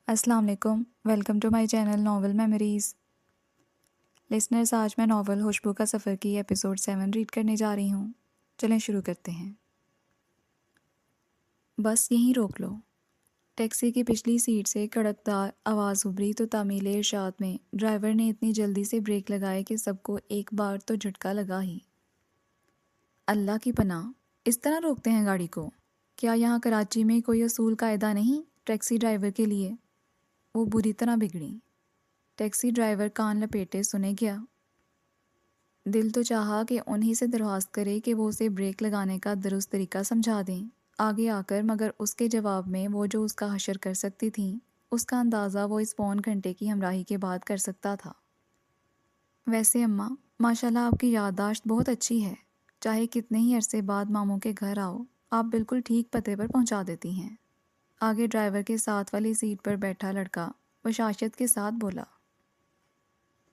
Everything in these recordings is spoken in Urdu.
السلام علیکم، welcome to my channel novel memories. Listeners, آج میں ناول خوشبو کا سفر کی ایپیسوڈ 7 ریڈ کرنے جا رہی ہوں۔ چلیں شروع کرتے ہیں۔ بس یہیں روک لو۔ ٹیکسی کی پچھلی سیٹ سے کڑکدار آواز ابھری تو تعمیل ارشاد میں ڈرائیور نے اتنی جلدی سے بریک لگائے کہ سب کو ایک بار تو جھٹکا لگا ہی۔ اللہ کی پناہ، اس طرح روکتے ہیں گاڑی کو؟ کیا یہاں کراچی میں کوئی اصول قاعدہ نہیں ٹیکسی ڈرائیور کے لیے؟ وہ بری طرح بگڑی۔ ٹیکسی ڈرائیور کان لپیٹے سنے گیا۔ دل تو چاہا کہ انہی سے درخواست کرے کہ وہ اسے بریک لگانے کا درست طریقہ سمجھا دیں آگے آ کر، مگر اس کے جواب میں وہ جو اس کا حشر کر سکتی تھیں اس کا اندازہ وہ اس پون گھنٹے کی ہمراہی کے بعد کر سکتا تھا۔ ویسے اماں، ماشاءاللہ آپ کی یادداشت بہت اچھی ہے، چاہے کتنے ہی عرصے بعد ماموں کے گھر آؤ آپ بالکل ٹھیک پتے پر پہنچا دیتی ہیں۔ آگے ڈرائیور کے ساتھ والی سیٹ پر بیٹھا لڑکا بشاشت کے ساتھ بولا۔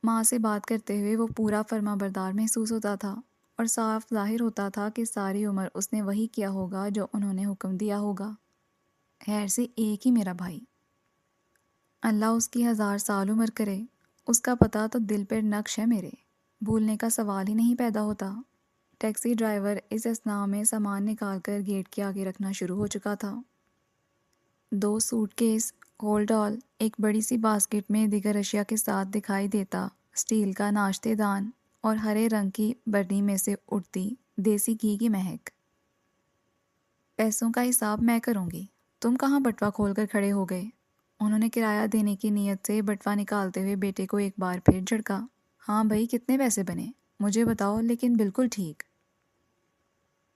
ماں سے بات کرتے ہوئے وہ پورا فرما بردار محسوس ہوتا تھا اور صاف ظاہر ہوتا تھا کہ ساری عمر اس نے وہی کیا ہوگا جو انہوں نے حکم دیا ہوگا۔ خیر سے ایک ہی میرا بھائی، اللہ اس کی 1000 سال عمر کرے، اس کا پتہ تو دل پر نقش ہے میرے، بھولنے کا سوال ہی نہیں پیدا ہوتا۔ ٹیکسی ڈرائیور اس اثناء میں سامان نکال کر گیٹ کے آگے رکھنا شروع ہو چکا تھا۔ 2 سوٹ کیس، ہولڈ آل، ایک بڑی سی باسکٹ میں دیگر اشیاء کے ساتھ دکھائی دیتا اسٹیل کا ناشتے دان اور ہرے رنگ کی برنی میں سے اٹھتی دیسی گھی کی مہک۔ پیسوں کا حساب میں کروں گی، تم کہاں بٹوا کھول کر کھڑے ہو گئے؟ انہوں نے کرایہ دینے کی نیت سے بٹوا نکالتے ہوئے بیٹے کو ایک بار پھر جھڑکا۔ ہاں بھائی، کتنے پیسے بنے مجھے بتاؤ، لیکن بالکل ٹھیک۔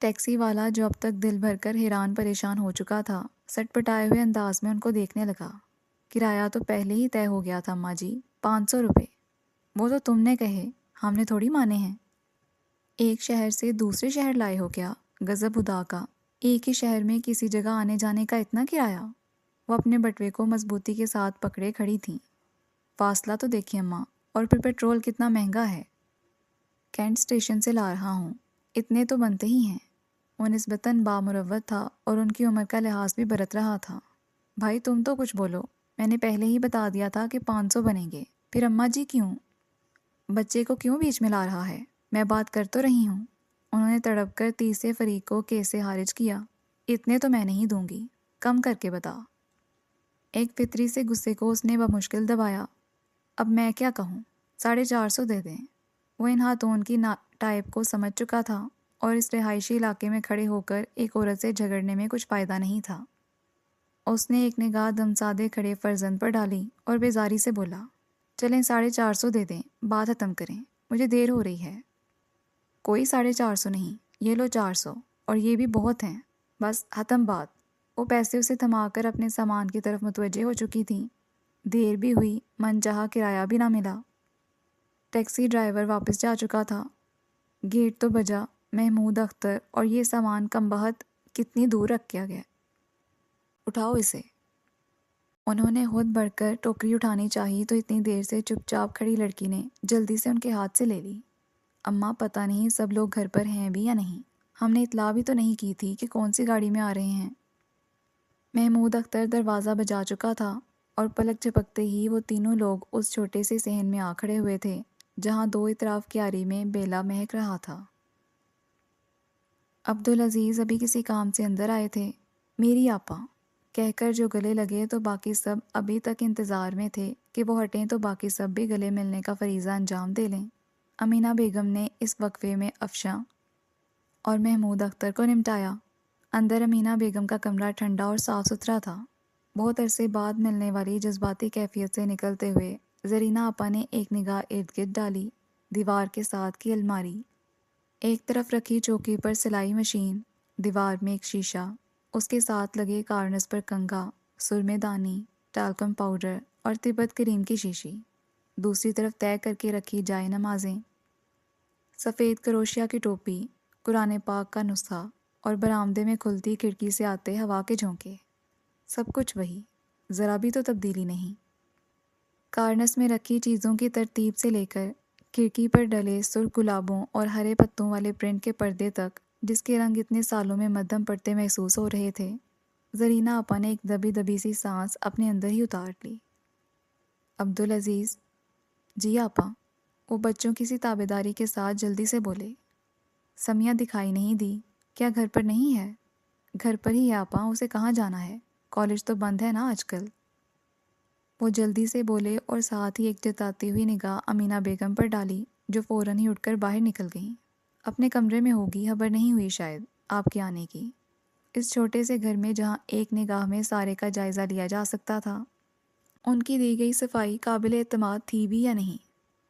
ٹیکسی والا جو اب تک دل بھر کر حیران پریشان ہو چکا تھا، سٹ پٹائے ہوئے انداز میں ان کو دیکھنے لگا۔ کرایہ تو پہلے ہی طے ہو گیا تھا اماں جی، 500 روپے۔ وہ تو تم نے کہے، ہم نے تھوڑی مانے ہیں۔ ایک شہر سے دوسرے شہر لائے ہو کیا؟ غضب خدا کا، ایک ہی شہر میں کسی جگہ آنے جانے کا اتنا کرایہ؟ وہ اپنے بٹوے کو مضبوطی کے ساتھ پکڑے کھڑی تھیں۔ فاصلہ تو دیکھیے اماں، اور پھر پیٹرول کتنا مہنگا ہے۔ کینٹ اسٹیشن سے لا رہا ہوں، اتنے تو بنتے ہی ہیں۔ وہ نسبتاً بامروت تھا اور ان کی عمر کا لحاظ بھی برت رہا تھا۔ بھائی تم تو کچھ بولو، میں نے پہلے ہی بتا دیا تھا کہ 500 بنیں گے، پھر اماں جی کیوں؟ بچے کو کیوں بیچ میں لا رہا ہے؟ میں بات کر تو رہی ہوں۔ انہوں نے تڑپ کر تیسرے فریق کو کیس سے خارج کیا۔ اتنے تو میں نہیں دوں گی، کم کر کے بتا۔ ایک فطری سے غصے کو اس نے بمشکل دبایا۔ اب میں کیا کہوں؟ 450 دے دیں۔ وہ ان ہاتھوں کی ٹائپ کو سمجھ چکا تھا اور اس رہائشی علاقے میں کھڑے ہو کر ایک عورت سے جھگڑنے میں کچھ فائدہ نہیں تھا۔ اس نے ایک نگاہ دمسادے کھڑے فرزند پر ڈالی اور بیزاری سے بولا، چلیں 450 دے دیں، بات ختم کریں، مجھے دیر ہو رہی ہے۔ کوئی 450 نہیں، یہ لو 400، اور یہ بھی بہت ہیں، بس ختم بات۔ وہ پیسے اسے تھما کر اپنے سامان کی طرف متوجہ ہو چکی تھیں۔ دیر بھی ہوئی، من چاہا کرایہ بھی نہ ملا۔ ٹیکسی ڈرائیور واپس جا چکا تھا۔ گیٹ تو بجا، محمود اختر اور یہ سامان کم بہت کتنی دور رکھ کیا گیا؟ اٹھاؤ اسے۔ انہوں نے خود بڑھ کر ٹوکری اٹھانی چاہی تو اتنی دیر سے چپ چاپ کھڑی لڑکی نے جلدی سے ان کے ہاتھ سے لے لی۔ اماں پتہ نہیں سب لوگ گھر پر ہیں بھی یا نہیں، ہم نے اطلاع بھی تو نہیں کی تھی کہ کون سی گاڑی میں آ رہے ہیں۔ محمود اختر دروازہ بجا چکا تھا اور پلک جھپکتے ہی وہ تینوں لوگ اس چھوٹے سے صحن میں آ کھڑے ہوئے تھے جہاں 2 اطراف کیاری میں بیلا مہک رہا تھا۔ عبدالعزیز ابھی کسی کام سے اندر آئے تھے۔ میری آپا کہہ کر جو گلے لگے تو باقی سب ابھی تک انتظار میں تھے کہ وہ ہٹیں تو باقی سب بھی گلے ملنے کا فریضہ انجام دے لیں۔ امینہ بیگم نے اس وقفے میں افشاں اور محمود اختر کو نمٹایا۔ اندر امینہ بیگم کا کمرہ ٹھنڈا اور صاف ستھرا تھا۔ بہت عرصے بعد ملنے والی جذباتی کیفیت سے نکلتے ہوئے زرینہ آپا نے ایک نگاہ ارد گرد ڈالی۔ دیوار کے ساتھ کی الماری، ایک طرف رکھی چوکی پر سلائی مشین، دیوار میں ایک شیشہ، اس کے ساتھ لگے کارنس پر کنگھا، سرمے دانی، ٹالکم پاؤڈر اور تبت کریم کی شیشی، دوسری طرف طے کر کے رکھی جائے نمازیں، سفید کروشیا کی ٹوپی، قرآن پاک کا نسخہ اور برآمدے میں کھلتی کھڑکی سے آتے ہوا کے جھونکے۔ سب کچھ وہی، ذرا بھی تو تبدیلی نہیں۔ کارنس میں رکھی چیزوں کی ترتیب سے لے کر کھڑکی پر ڈلے سرخ گلابوں اور ہرے پتوں والے پرنٹ کے پردے تک، جس کے رنگ اتنے سالوں میں مدھم پڑتے محسوس ہو رہے تھے، زرینہ آپا نے ایک دبی دبی سی سانس اپنے اندر ہی اتار لی۔ عبدالعزیز، جی آپا، وہ بچوں کی سی تابیداری کے ساتھ جلدی سے بولے۔ سمیہ دکھائی نہیں دی، کیا گھر پر نہیں ہے؟ گھر پر ہی ہے آپا، اسے کہاں جانا ہے، کالج تو بند ہے نا آج کل۔ وہ جلدی سے بولے اور ساتھ ہی ایک جتاتی ہوئی نگاہ امینہ بیگم پر ڈالی جو فوراً ہی اٹھ کر باہر نکل گئیں۔ اپنے کمرے میں ہوگی، خبر نہیں ہوئی شاید آپ کے آنے کی، اس چھوٹے سے گھر میں جہاں ایک نگاہ میں سارے کا جائزہ لیا جا سکتا تھا۔ ان کی دی گئی صفائی قابل اعتماد تھی بھی یا نہیں؟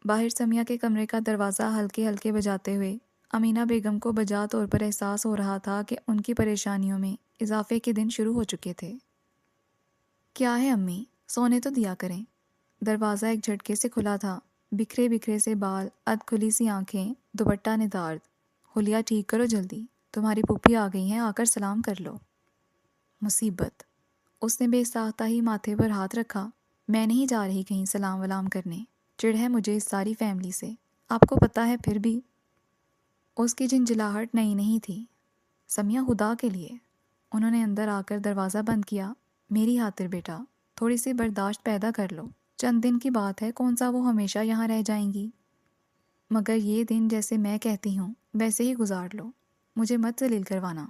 باہر سمیہ کے کمرے کا دروازہ ہلکے ہلکے بجاتے ہوئے امینہ بیگم کو بجا طور پر احساس ہو رہا تھا کہ ان کی پریشانیوں میں اضافے کے دن شروع ہو چکے تھے۔ کیا ہے امی، سونے تو دیا کریں۔ دروازہ ایک جھٹکے سے کھلا تھا، بکھرے بکھرے سے بال، ادھ کھلی سی آنکھیں، دوپٹہ ندارد۔ حلیہ ٹھیک کرو جلدی، تمہاری پھوپھی آ گئی ہیں، آ کر سلام کر لو۔ مصیبت، اس نے بے ساختہ ہی ماتھے پر ہاتھ رکھا۔ میں نہیں جا رہی کہیں سلام ولام کرنے، چڑ ہے مجھے اس ساری فیملی سے، آپ کو پتہ ہے پھر بھی۔ اس کی جھنجھلاہٹ نئی نہیں تھی۔ سمیہ، خدا کے لیے۔ انہوں نے اندر آ کر دروازہ بند کیا۔ میری خاطر بیٹا، تھوڑی سی برداشت پیدا کر لو، چند دن کی بات ہے، کون سا وہ ہمیشہ یہاں رہ جائیں گی؟ مگر یہ دن جیسے میں کہتی ہوں ویسے ہی گزار لو، مجھے مت ذلیل کروانا۔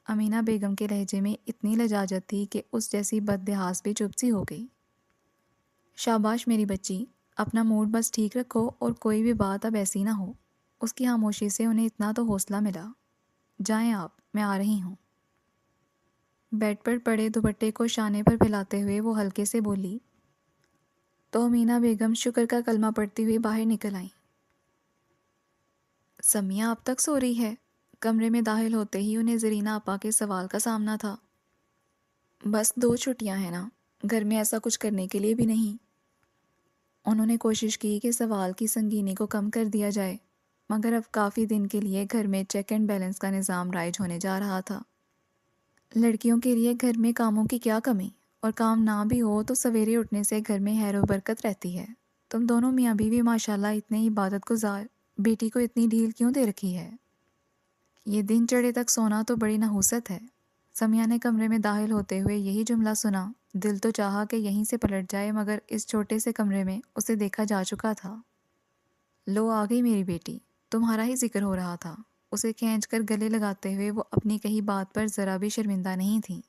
امینہ بیگم کے لہجے میں اتنی لجاجت تھی کہ اس جیسی بدلحاظ بھی چپ سی ہو گئی۔ شاباش میری بچی، اپنا موڈ بس ٹھیک رکھو اور کوئی بھی بات اب ایسی نہ ہو۔ اس کی خاموشی سے انہیں اتنا تو حوصلہ ملا۔ جائیں آپ، میں آ رہی ہوں۔ بیڈ پر پڑے دوپٹے کو شانے پر پھیلاتے ہوئے وہ ہلکے سے بولی تو امینہ بیگم شکر کا کلمہ پڑھتی ہوئی باہر نکل آئیں۔ سمیہ اب تک سو رہی ہے؟ کمرے میں داخل ہوتے ہی انہیں زرینہ آپا کے سوال کا سامنا تھا۔ بس 2 چھٹیاں ہیں نا، گھر میں ایسا کچھ کرنے کے لیے بھی نہیں۔ انہوں نے کوشش کی کہ سوال کی سنگینی کو کم کر دیا جائے، مگر اب کافی دن کے لیے گھر میں چیک اینڈ بیلنس کا نظام رائج ہونے جا رہا تھا۔ لڑکیوں کے لیے گھر میں کاموں کی کیا کمی، اور کام نہ بھی ہو تو سویرے اٹھنے سے گھر میں خیر و برکت رہتی ہے۔ تم دونوں میاں بیوی ماشاءاللہ اتنے عبادت گزار، بیٹی کو اتنی ڈھیل کیوں دے رکھی ہے؟ یہ دن چڑھے تک سونا تو بڑی نحوست ہے۔ سمیہ نے کمرے میں داخل ہوتے ہوئے یہی جملہ سنا۔ دل تو چاہا کہ یہیں سے پلٹ جائے، مگر اس چھوٹے سے کمرے میں اسے دیکھا جا چکا تھا۔ لو آ گئی میری بیٹی، تمہارا ہی ذکر ہو رہا تھا۔ اسے کھینچ کر گلے لگاتے ہوئے وہ اپنی کہی بات پر ذرا بھی شرمندہ نہیں تھی۔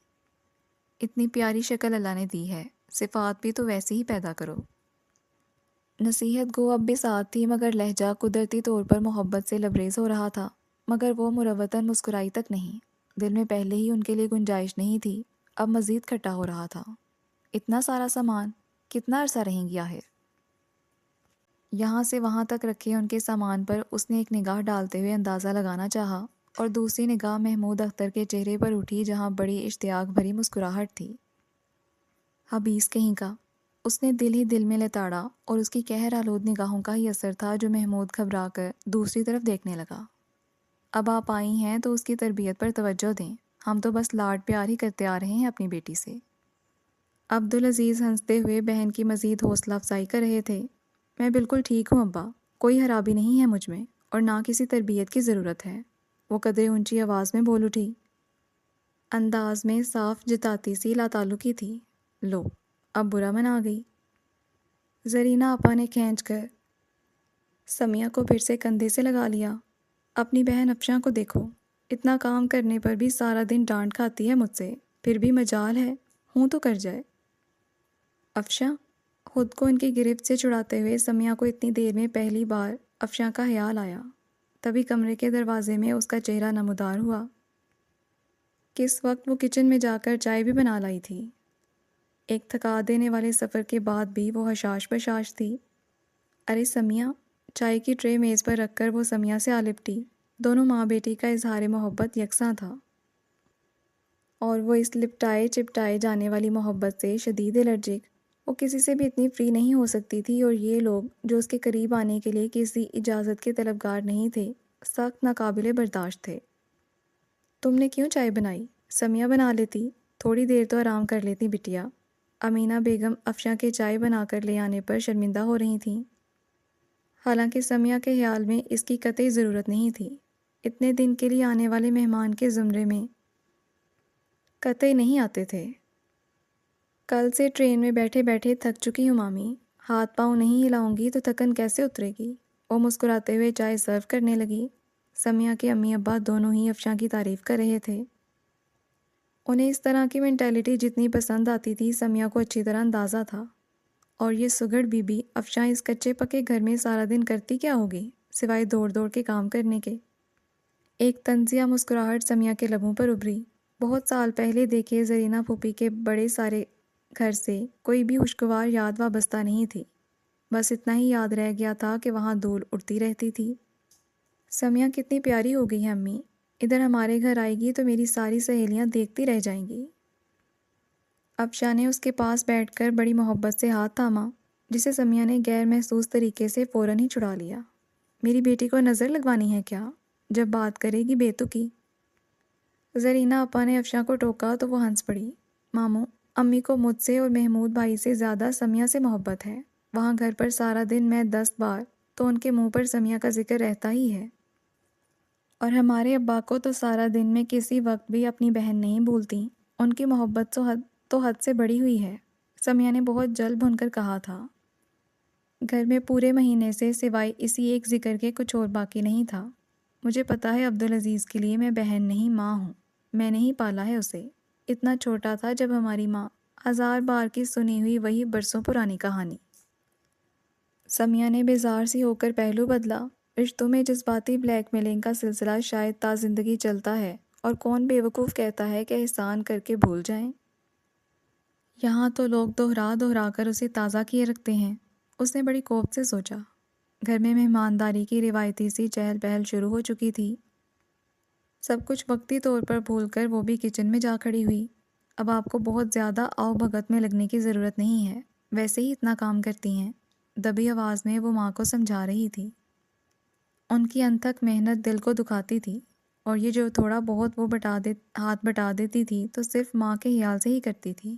اتنی پیاری شکل اللہ نے دی ہے، صفات بھی تو ویسی ہی پیدا کرو۔ نصیحت گو اب بھی ساتھ تھی، مگر لہجہ قدرتی طور پر محبت سے لبریز ہو رہا تھا، مگر وہ مروتاً مسکرائی تک نہیں۔ دل میں پہلے ہی ان کے لیے گنجائش نہیں تھی، اب مزید کھٹا ہو رہا تھا۔ اتنا سارا سامان کتنا عرصہ رہیں گی آخر؟ یہاں سے وہاں تک رکھے ان کے سامان پر اس نے ایک نگاہ ڈالتے ہوئے اندازہ لگانا چاہا، اور دوسری نگاہ محمود اختر کے چہرے پر اٹھی جہاں بڑی اشتیاق بھری مسکراہٹ تھی۔ حبیث کہیں کا، اس نے دل ہی دل میں لتاڑا، اور اس کی قہر آلود نگاہوں کا ہی اثر تھا جو محمود گھبرا کر دوسری طرف دیکھنے لگا۔ اب آپ آئی ہیں تو اس کی تربیت پر توجہ دیں، ہم تو بس لاڈ پیار ہی کرتے آ رہے ہیں اپنی بیٹی سے۔ عبدالعزیز ہنستے ہوئے بہن کی مزید حوصلہ افزائی کر رہے تھے۔ میں بالکل ٹھیک ہوں ابا، کوئی خرابی نہیں ہے مجھ میں، اور نہ کسی تربیت کی ضرورت ہے، وہ قدرے اونچی آواز میں بول اٹھی۔ انداز میں صاف جتاتی سی لاتعلقی تھی۔ لو، اب برا من آ گئی۔ زرینہ آپا نے کھینچ کر سمیہ کو پھر سے کندھے سے لگا لیا۔ اپنی بہن افشاں کو دیکھو، اتنا کام کرنے پر بھی سارا دن ڈانٹ کھاتی ہے مجھ سے، پھر بھی مجال ہے ہوں تو کر جائے۔ افشاں، خود کو ان کی گرفت سے چھڑاتے ہوئے سمیہ کو اتنی دیر میں پہلی بار افشاں کا خیال آیا۔ تبھی کمرے کے دروازے میں اس کا چہرہ نمودار ہوا۔ کس وقت وہ کچن میں جا کر چائے بھی بنا لائی تھی۔ ایک تھکا دینے والے سفر کے بعد بھی وہ حشاش بشاش تھی۔ ارے سمیہ، چائے کی ٹرے میز پر رکھ کر وہ سمیہ سے آ لپٹی۔ دونوں ماں بیٹی کا اظہار محبت یکساں تھا، اور وہ اس لپٹائے چپٹائے جانے والی محبت سے شدید الرجک۔ وہ کسی سے بھی اتنی فری نہیں ہو سکتی تھی، اور یہ لوگ جو اس کے قریب آنے کے لیے کسی اجازت کے طلبگار نہیں تھے، سخت ناقابل برداشت تھے۔ تم نے کیوں چائے بنائی؟ سمیہ بنا لیتی، تھوڑی دیر تو آرام کر لیتی بٹیا۔ امینہ بیگم افشاں کے چائے بنا کر لے آنے پر شرمندہ ہو رہی تھیں، حالانکہ سمیہ کے خیال میں اس کی قطعی ضرورت نہیں تھی۔ اتنے دن کے لیے آنے والے مہمان کے زمرے میں قطعی نہیں آتے تھے۔ کل سے ٹرین میں بیٹھے بیٹھے تھک چکی ہوں مامی، ہاتھ پاؤں نہیں ہلاؤں گی تو تھکن کیسے اترے گی؟ وہ مسکراتے ہوئے چائے سرو کرنے لگی۔ سمیہ کے امی ابا دونوں ہی افشاں کی تعریف کر رہے تھے۔ انہیں اس طرح کی مینٹیلٹی جتنی پسند آتی تھی سمیہ کو اچھی طرح اندازہ تھا۔ اور یہ سگڑ بی بی افشاں اس کچے پکے گھر میں سارا دن کرتی کیا ہوگی سوائے دوڑ دوڑ کے کام کرنے کے؟ ایک طنزیہ مسکراہٹ سمیہ کے لبوں پر ابھری۔ بہت سال پہلے دیکھے زرینہ پھوپھی کے بڑے سارے گھر سے کوئی بھی خوشگوار یاد وابستہ نہیں تھی، بس اتنا ہی یاد رہ گیا تھا کہ وہاں دھول اڑتی رہتی تھی۔ سمیہ کتنی پیاری ہو گئی ہے امی، ادھر ہمارے گھر آئے گی تو میری ساری سہیلیاں دیکھتی رہ جائیں گی۔ افشاں نے اس کے پاس بیٹھ کر بڑی محبت سے ہاتھ تھاما، جسے سمیہ نے غیر محسوس طریقے سے فوراً ہی چھڑا لیا۔ میری بیٹی کو نظر لگوانی ہے کیا؟ جب بات کرے گی بے تکی۔ زرینہ اپا نے افشاں کو ٹوکا تو وہ ہنس پڑی۔ ماموں، امی کو مجھ سے اور محمود بھائی سے زیادہ سمیہ سے محبت ہے۔ وہاں گھر پر سارا دن میں 10 بار تو ان کے منہ پر سمیہ کا ذکر رہتا ہی ہے۔ اور ہمارے ابا کو تو سارا دن میں کسی وقت بھی اپنی بہن نہیں بھولتی۔ ان کی محبت تو حد سے بڑی ہوئی ہے، سمیہ نے بہت جل بھن کر کہا تھا۔ گھر میں پورے مہینے سے سوائے اسی ایک ذکر کے کچھ اور باقی نہیں تھا۔ مجھے پتا ہے عبدالعزیز کے لیے میں بہن نہیں ماں ہوں، میں نے ہی پالا ہے اسے۔ اتنا چھوٹا تھا جب ہماری ماں، 1000 بار کی سنی ہوئی وہی برسوں پرانی کہانی۔ سمیہ نے بیزار سی ہو کر پہلو بدلا۔ رشتوں میں جذباتی بلیک میلنگ کا سلسلہ شاید تا زندگی چلتا ہے، اور کون بے وقوف کہتا ہے کہ احسان کر کے بھول جائیں؟ یہاں تو لوگ دوہرا دوہرا کر اسے تازہ کیے رکھتے ہیں۔ اس نے بڑی کوفت سے سوچا۔ گھر میں مہمانداری کی روایتی سی چہل پہل شروع ہو چکی تھی۔ سب کچھ وقتی طور پر بھول کر وہ بھی کچن میں جا کھڑی ہوئی۔ اب آپ کو بہت زیادہ آؤ بھگت میں لگنے کی ضرورت نہیں ہے، ویسے ہی اتنا کام کرتی ہیں، دبی آواز میں وہ ماں کو سمجھا رہی تھی۔ ان کی انتھک محنت دل کو دکھاتی تھی، اور یہ جو تھوڑا بہت وہ ہاتھ بٹا دیتی تھی تو صرف ماں کے خیال سے ہی کرتی تھی۔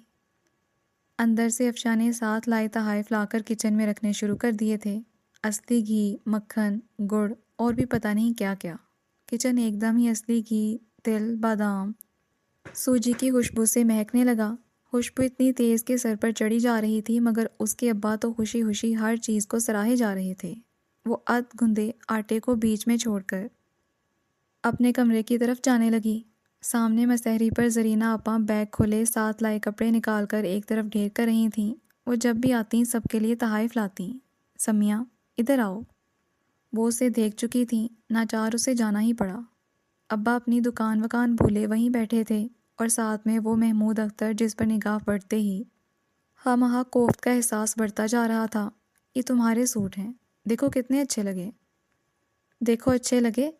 اندر سے افشاں نے ساتھ لائے تحائف لا کر کچن میں رکھنے شروع کر دیے تھے۔ اصلی گھی، مکھن، گڑ اور بھی پتہ نہیں کیا کیا۔ کچن ایک دم ہی اصلی گھی، تل، بادام، سوجی کی خوشبو سے مہکنے لگا۔ خوشبو اتنی تیز کہ سر پر چڑھی جا رہی تھی، مگر اس کے ابا تو خوشی خوشی ہر چیز کو سراہے جا رہے تھے۔ وہ ادھ گندے آٹے کو بیچ میں چھوڑ کر اپنے کمرے کی طرف جانے لگی۔ سامنے مسحری پر زرینہ آپا بیگ کھولے ساتھ لائے کپڑے نکال کر ایک طرف ڈھیر کر رہی تھیں۔ وہ جب بھی آتیں سب کے لیے تحائف لاتیں۔ سمیہ، ادھر آؤ۔ وہ اسے دیکھ چکی تھیں، ناچار اسے جانا ہی پڑا۔ ابا اپنی دکان وکان بھولے وہیں بیٹھے تھے، اور ساتھ میں وہ محمود اختر جس پر نگاہ پڑتے ہی خواہ مخواہ کوفت کا احساس بڑھتا جا رہا تھا۔ یہ تمہارے سوٹ ہیں، دیکھو کتنے اچھے لگے۔ دیکھو اچھے لگے؟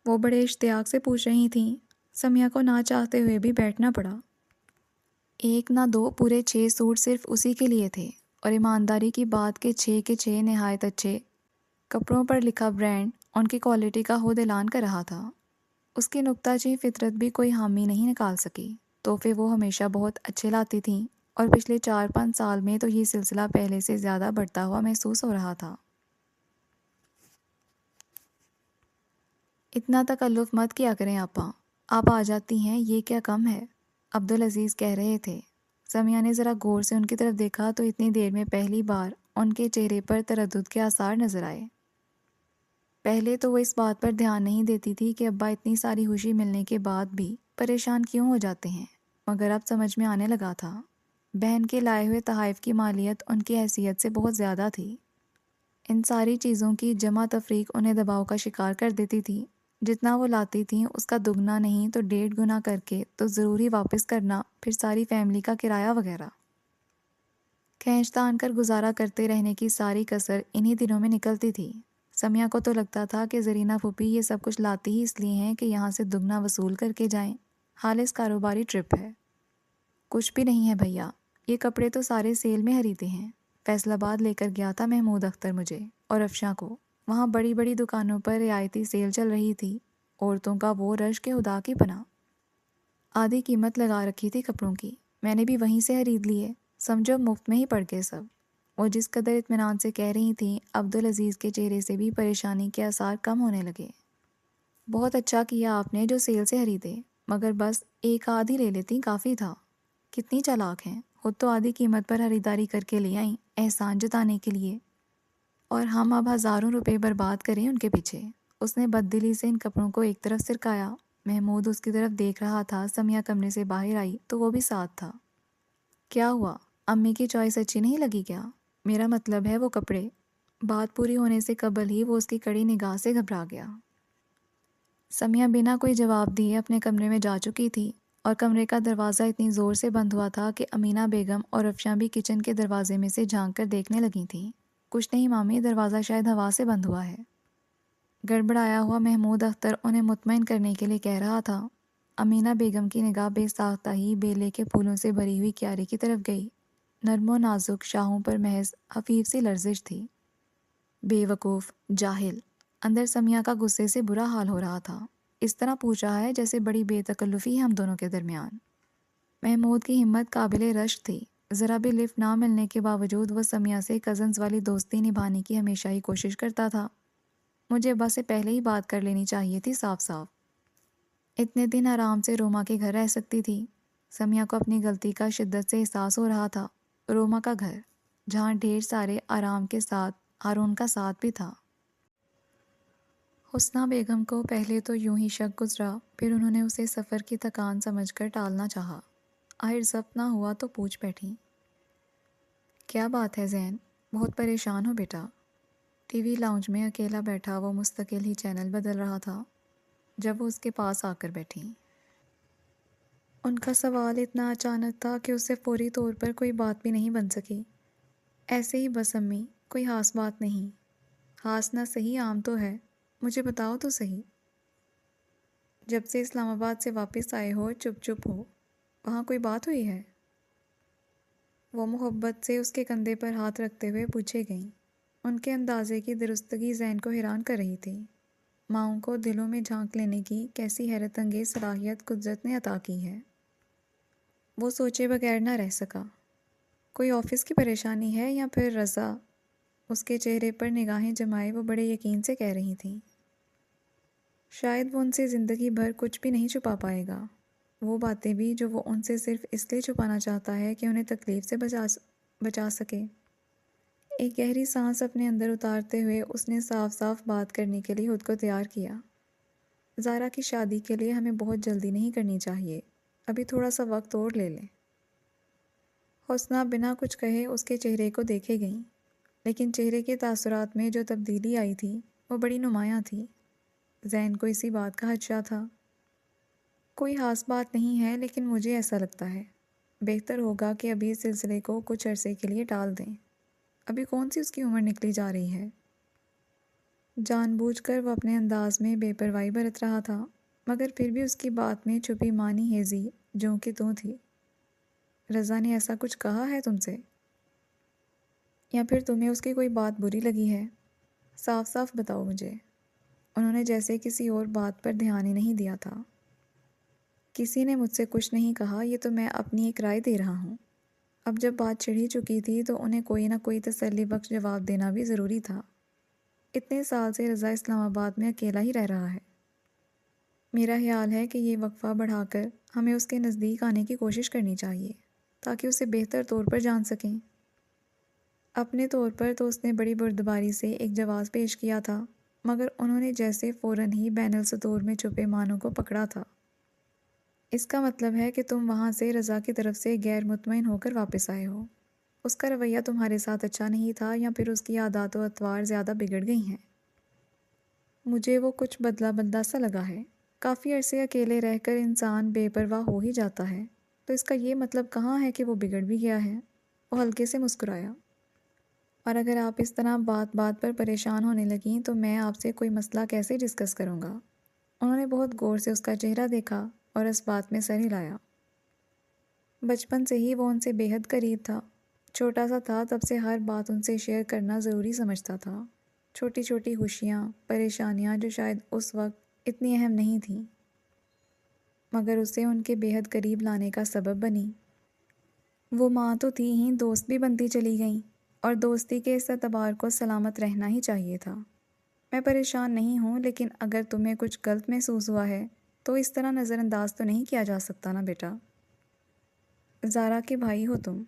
وہ بڑے اشتیاق سے پوچھ رہی تھیں۔ سمیہ کو نہ چاہتے ہوئے بھی بیٹھنا پڑا۔ ایک نہ دو پورے 6 سوٹ صرف اسی کے لیے تھے، اور ایمانداری کی بات کہ 6 کے 6 نہایت اچھے کپڑوں پر لکھا برانڈ ان کی کوالٹی کا خود اعلان کر رہا تھا۔ اس کی نکتہ چین فطرت بھی کوئی حامی نہیں نکال سکی۔ تحفے وہ ہمیشہ بہت اچھے لاتی تھیں، اور پچھلے 4-5 سال میں تو یہ سلسلہ پہلے سے زیادہ بڑھتا ہوا محسوس ہو رہا تھا۔ اتنا تکلف مت کیا کریں آپا، آپ آ جاتی ہیں یہ کیا کم ہے، عبدالعزیز کہہ رہے تھے۔ سمیہ نے ذرا غور سے ان کی طرف دیکھا تو اتنی دیر میں پہلی بار ان کے چہرے پر تردد کے آثار نظر آئے۔ پہلے تو وہ اس بات پر دھیان نہیں دیتی تھی کہ ابا اتنی ساری خوشی ملنے کے بعد بھی پریشان کیوں ہو جاتے ہیں، مگر اب سمجھ میں آنے لگا تھا۔ بہن کے لائے ہوئے تحائف کی مالیت ان کی حیثیت سے بہت زیادہ تھی۔ ان ساری چیزوں کی جمع تفریق انہیں دباؤ کا شکار کر دیتی تھی۔ جتنا وہ لاتی تھیں اس کا دگنا نہیں تو 1.5 گنا کر کے تو ضروری واپس کرنا، پھر ساری فیملی کا کرایہ وغیرہ۔ کھینچ تان کر گزارا کرتے رہنے کی ساری کسر انہی دنوں میں نکلتی تھی۔ سمیہ کو تو لگتا تھا کہ زرینہ پھوپھی یہ سب کچھ لاتی ہی اس لیے ہیں کہ یہاں سے دگنا وصول کر کے جائیں، خالص کاروباری ٹرپ ہے۔ کچھ بھی نہیں ہے بھیا، یہ کپڑے تو سارے سیل میں خریدے ہیں۔ فیصل آباد لے کر گیا تھا محمود اختر مجھے اور افشاں کو، وہاں بڑی بڑی دکانوں پر رعایتی سیل چل رہی تھی، عورتوں کا وہ رش کے خدا کی پناہ۔ آدھی قیمت لگا رکھی تھی کپڑوں کی، میں نے بھی وہیں سے خرید لیے، سمجھو مفت میں ہی پڑ گئے سب۔ وہ جس قدر اطمینان سے کہہ رہی تھیں، عبدالعزیز کے چہرے سے بھی پریشانی کے آثار کم ہونے لگے۔ بہت اچھا کیا آپ نے جو سیل سے خریدے، مگر بس ایک آدھی لے لیتی کافی تھا۔ کتنی چالاک ہیں، خود تو آدھی قیمت پر خریداری کر کے لے آئیں احسان جتانے کے لیے، اور ہم اب ہزاروں روپے برباد کریں ان کے پیچھے۔ اس نے بددلی سے ان کپڑوں کو ایک طرف سرکایا۔ محمود اس کی طرف دیکھ رہا تھا۔ سمیہ کمرے سے باہر آئی تو وہ بھی ساتھ تھا۔ کیا ہوا؟ امی کی چوائس اچھی نہیں لگی کیا؟ میرا مطلب ہے وہ کپڑے۔ بات پوری ہونے سے قبل ہی وہ اس کی کڑی نگاہ سے گھبرا گیا۔ سمیہ بنا کوئی جواب دیے اپنے کمرے میں جا چکی تھی، اور کمرے کا دروازہ اتنی زور سے بند ہوا تھا کہ امینہ بیگم اور افشاں بھی کچن کے دروازے میں سے جھانک کر دیکھنے لگی تھیں۔ کچھ نہیں مامی، دروازہ شاید ہوا سے بند ہوا ہے۔ گڑبڑایا ہوا محمود اختر انہیں مطمئن کرنے کے لیے کہہ رہا تھا۔ امینہ بیگم کی نگاہ بے ساختہ ہی بیلے کے پھولوں سے بھری ہوئی کیاری کی طرف گئی۔ نرم و نازک شاہوں پر محض خفیف سی لرزش تھی۔ بے وقوف، جاہل! اندر سمیہ کا غصے سے برا حال ہو رہا تھا۔ اس طرح پوچھ رہا ہے جیسے بڑی بے تکلفی ہے ہم دونوں کے درمیان۔ محمود کی ہمت قابل رشک تھی۔ ذرا بھی لفٹ نہ ملنے کے باوجود وہ سمیہ سے کزنز والی دوستی نبھانے کی ہمیشہ ہی کوشش کرتا تھا۔ مجھے ابا سے پہلے ہی بات کر لینی چاہیے تھی صاف صاف۔ اتنے دن آرام سے روما کے گھر رہ سکتی تھی۔ سمیہ کو اپنی غلطی کا شدت سے احساس ہو رہا تھا۔ روما کا گھر، جہاں ڈھیر سارے آرام کے ساتھ ہارون کا ساتھ بھی تھا۔ حسنہ بیگم کو پہلے تو یوں ہی شک گزرا، پھر انہوں نے اسے سفر کی تھکان سمجھ کر ٹالنا چاہا۔ آخر ضبط نہ ہوا تو پوچھ بیٹھی، کیا بات ہے زین؟ بہت پریشان ہو بیٹا؟ ٹی وی لاؤنج میں اکیلا بیٹھا وہ مستقل ہی چینل بدل رہا تھا جب وہ اس کے پاس آ کر بیٹھی۔ ان کا سوال اتنا اچانک تھا کہ اس سے فوری طور پر کوئی بات بھی نہیں بن سکی۔ ایسے ہی بس امی، کوئی خاص بات نہیں۔ خاص نہ صحیح، عام تو ہے، مجھے بتاؤ تو صحیح۔ جب سے اسلام آباد سے واپس آئے ہو چپ چپ ہو، وہاں کوئی بات ہوئی ہے؟ وہ محبت سے اس کے کندھے پر ہاتھ رکھتے ہوئے پوچھے گئیں۔ ان کے اندازے کی درستگی ذہن کو حیران کر رہی تھی۔ ماؤں کو دلوں میں جھانک لینے کی کیسی حیرت انگیز صلاحیت قدرت نے عطا کی ہے۔ وہ سوچے بغیر نہ رہ سکا۔ کوئی آفس کی پریشانی ہے یا پھر رضا؟ اس کے چہرے پر نگاہیں جمائے وہ بڑے یقین سے کہہ رہی تھیں۔ شاید وہ ان سے زندگی بھر کچھ بھی نہیں چھپا پائے گا، وہ باتیں بھی جو وہ ان سے صرف اس لیے چھپانا چاہتا ہے کہ انہیں تکلیف سے بچا سکے۔ ایک گہری سانس اپنے اندر اتارتے ہوئے اس نے صاف صاف بات کرنے کے لیے خود کو تیار کیا۔ زارا کی شادی کے لیے ہمیں بہت جلدی نہیں کرنی چاہیے، ابھی تھوڑا سا وقت اور لے لیں۔ حسنہ بنا کچھ کہے اس کے چہرے کو دیکھے گئیں، لیکن چہرے کے تاثرات میں جو تبدیلی آئی تھی وہ بڑی نمایاں تھی۔ زین کو اسی بات کا خدشہ تھا۔ کوئی خاص بات نہیں ہے، لیکن مجھے ایسا لگتا ہے بہتر ہوگا کہ ابھی اس سلسلے کو کچھ عرصے کے لیے ٹال دیں۔ ابھی کون سی اس کی عمر نکلی جا رہی ہے؟ جان بوجھ کر وہ اپنے انداز میں بے پرواہی برت رہا تھا، مگر پھر بھی اس کی بات میں چھپی معنی ہیزی جوں کہ توں تھی۔ رضا نے ایسا کچھ کہا ہے تم سے؟ یا پھر تمہیں اس کی کوئی بات بری لگی ہے؟ صاف صاف بتاؤ مجھے۔ انہوں نے جیسے کسی اور بات پر دھیان ہی نہیں دیا تھا۔ کسی نے مجھ سے کچھ نہیں کہا، یہ تو میں اپنی ایک رائے دے رہا ہوں۔ اب جب بات چڑھ ہی چکی تھی تو انہیں کوئی نہ کوئی تسلی بخش جواب دینا بھی ضروری تھا۔ اتنے سال سے رضا اسلام آباد میں اکیلا ہی رہ رہا ہے۔ میرا خیال ہے کہ یہ وقفہ بڑھا کر ہمیں اس کے نزدیک آنے کی کوشش کرنی چاہیے تاکہ اسے بہتر طور پر جان سکیں۔ اپنے طور پر تو اس نے بڑی بردباری سے ایک جواز پیش کیا تھا، مگر انہوں نے جیسے فوراً ہی بین السطور میں چھپے معنوں کو پکڑا تھا۔ اس کا مطلب ہے کہ تم وہاں سے رضا کی طرف سے غیر مطمئن ہو کر واپس آئے ہو۔ اس کا رویہ تمہارے ساتھ اچھا نہیں تھا، یا پھر اس کی عادات و اطوار زیادہ بگڑ گئی ہیں؟ مجھے وہ کچھ بدلا بدلا سا لگا ہے۔ کافی عرصے اکیلے رہ کر انسان بے پرواہ ہو ہی جاتا ہے، تو اس کا یہ مطلب کہاں ہے کہ وہ بگڑ بھی گیا ہے؟ وہ ہلکے سے مسکرایا۔ اور اگر آپ اس طرح بات بات پر پریشان ہونے لگیں تو میں آپ سے کوئی مسئلہ کیسے ڈسکس کروں گا؟ انہوں نے بہت غور سے اس کا چہرہ دیکھا اور اس بات میں سر ہلایا۔ بچپن سے ہی وہ ان سے بے حد قریب تھا۔ چھوٹا سا تھا تب سے ہر بات ان سے شیئر کرنا ضروری سمجھتا تھا۔ چھوٹی چھوٹی خوشیاں، پریشانیاں جو شاید اس وقت اتنی اہم نہیں تھیں، مگر اسے ان کے بے حد قریب لانے کا سبب بنی۔ وہ ماں تو تھی ہی، دوست بھی بنتی چلی گئیں، اور دوستی کے اس اعتبار کو سلامت رہنا ہی چاہیے تھا۔ میں پریشان نہیں ہوں، لیکن اگر تمہیں کچھ غلط محسوس ہوا ہے تو اس طرح نظر انداز تو نہیں کیا جا سکتا نا بیٹا۔ زارا کے بھائی ہو تم،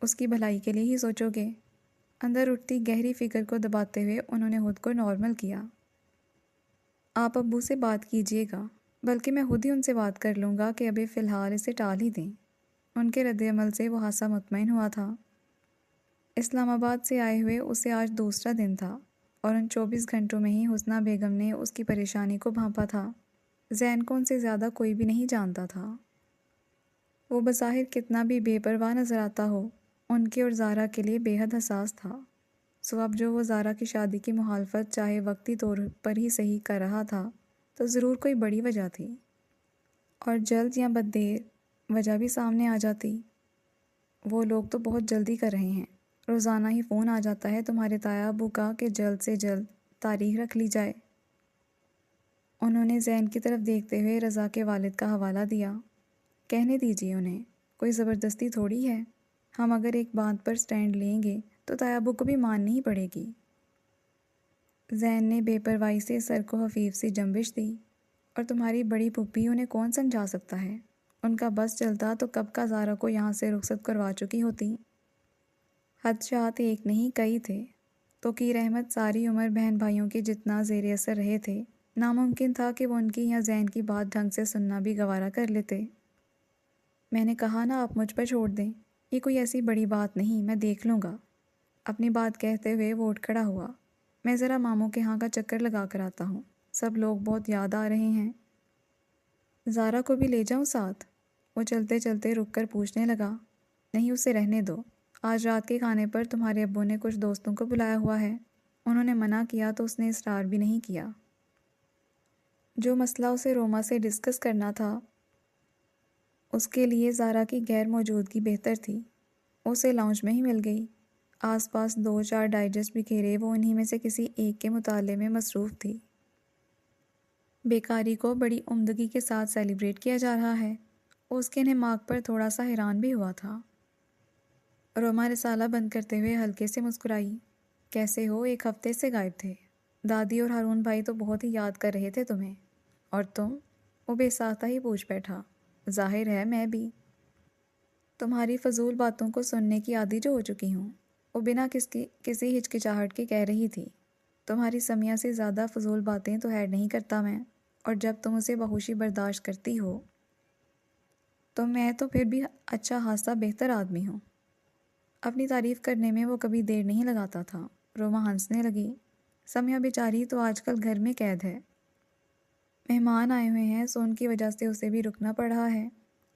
اس کی بھلائی کے لیے ہی سوچو گے۔ اندر اٹھتی گہری فکر کو دباتے ہوئے انہوں نے خود کو نارمل کیا۔ آپ ابو سے بات کیجئے گا، بلکہ میں خود ہی ان سے بات کر لوں گا کہ ابھی فی الحال اسے ٹال ہی دیں۔ ان کے رد عمل سے وہ خاصا مطمئن ہوا تھا۔ اسلام آباد سے آئے ہوئے اسے آج دوسرا دن تھا اور ان 24 گھنٹوں میں ہی حسنہ بیگم نے اس کی پریشانی کو بھانپا تھا۔ زین کو ان سے زیادہ کوئی بھی نہیں جانتا تھا۔ وہ بظاہر کتنا بھی بے پرواہ نظر آتا ہو، ان کے اور زارا کے لیے بے حد حساس تھا۔ سو اب جو وہ زارا کی شادی کی مخالفت چاہے وقتی طور پر ہی صحیح کر رہا تھا تو ضرور کوئی بڑی وجہ تھی، اور جلد یا بد دیر وجہ بھی سامنے آ جاتی۔ وہ لوگ تو بہت جلدی کر رہے ہیں، روزانہ ہی فون آ جاتا ہے تمہارے تایا ابو کا کہ جلد سے جلد تاریخ رکھ لی جائے۔ انہوں نے زین کی طرف دیکھتے ہوئے رضا کے والد کا حوالہ دیا۔ کہنے دیجیے انہیں، کوئی زبردستی تھوڑی ہے۔ ہم اگر ایک بات پر سٹینڈ لیں گے تو تایا ابو کو بھی ماننی ہی پڑے گی۔ زین نے بے پرواہی سے سر کو خفیف سی جنبش دی۔ اور تمہاری بڑی پھپھی انہیں کون سمجھا سکتا ہے؟ ان کا بس چلتا تو کب کا زارا کو یہاں سے رخصت کروا چکی ہوتی۔ خدشات ایک نہیں کئی تھے۔ تو کی رحمت ساری عمر بہن بھائیوں کے جتنا زیر اثر رہے تھے، ناممکن تھا کہ وہ ان کی یا زین کی بات ڈھنگ سے سننا بھی گوارا کر لیتے۔ میں نے کہا نا آپ مجھ پر چھوڑ دیں، یہ کوئی ایسی بڑی بات نہیں، میں دیکھ لوں گا۔ اپنی بات کہتے ہوئے وہ اٹھ کھڑا ہوا۔ میں ذرا ماموں کے ہاں کا چکر لگا کر آتا ہوں، سب لوگ بہت یاد آ رہے ہیں۔ زارا کو بھی لے جاؤں ساتھ؟ وہ چلتے چلتے رک کر پوچھنے لگا۔ نہیں، اسے رہنے دو، آج رات کے کھانے پر تمہارے ابو نے کچھ دوستوں کو بلایا ہوا ہے۔ انہوں نے منع کیا تو اس نے اصرار بھی نہیں کیا۔ جو مسئلہ اسے روما سے ڈسکس کرنا تھا، اس کے لیے زارا کی غیر موجودگی بہتر تھی۔ اسے لاؤنج میں ہی مل گئی۔ آس پاس 2-4 ڈائجسٹ بکھیرے وہ انہی میں سے کسی ایک کے مطالعے میں مصروف تھی۔ بیکاری کو بڑی عمدگی کے ساتھ سیلیبریٹ کیا جا رہا ہے۔ اس کے نماغ پر تھوڑا سا حیران بھی ہوا تھا۔ روما رسالہ بند کرتے ہوئے ہلکے سے مسکرائی۔ کیسے ہو؟ ایک ہفتے سے غائب تھے۔ دادی اور ہارون بھائی تو بہت ہی یاد کر رہے تھے تمہیں۔ اور تم؟ وہ بے ساختہ ہی پوچھ بیٹھا۔ ظاہر ہے میں بھی تمہاری فضول باتوں کو سننے کی عادی جو ہو چکی ہوں۔ وہ بنا کسی ہچکچاہٹ کے کہہ رہی تھی۔ تمہاری سمیہ سے زیادہ فضول باتیں تو ایڈ نہیں کرتا میں، اور جب تم اسے بخوشی برداشت کرتی ہو تو میں تو پھر بھی اچھا خاصا بہتر آدمی ہوں۔ اپنی تعریف کرنے میں وہ کبھی دیر نہیں لگاتا تھا۔ روما ہنسنے لگی۔ سمیہ بیچاری تو آج کل گھر میں قید ہے۔ مہمان آئے ہوئے ہیں سو ان کی وجہ سے اسے بھی رکنا پڑ رہا ہے۔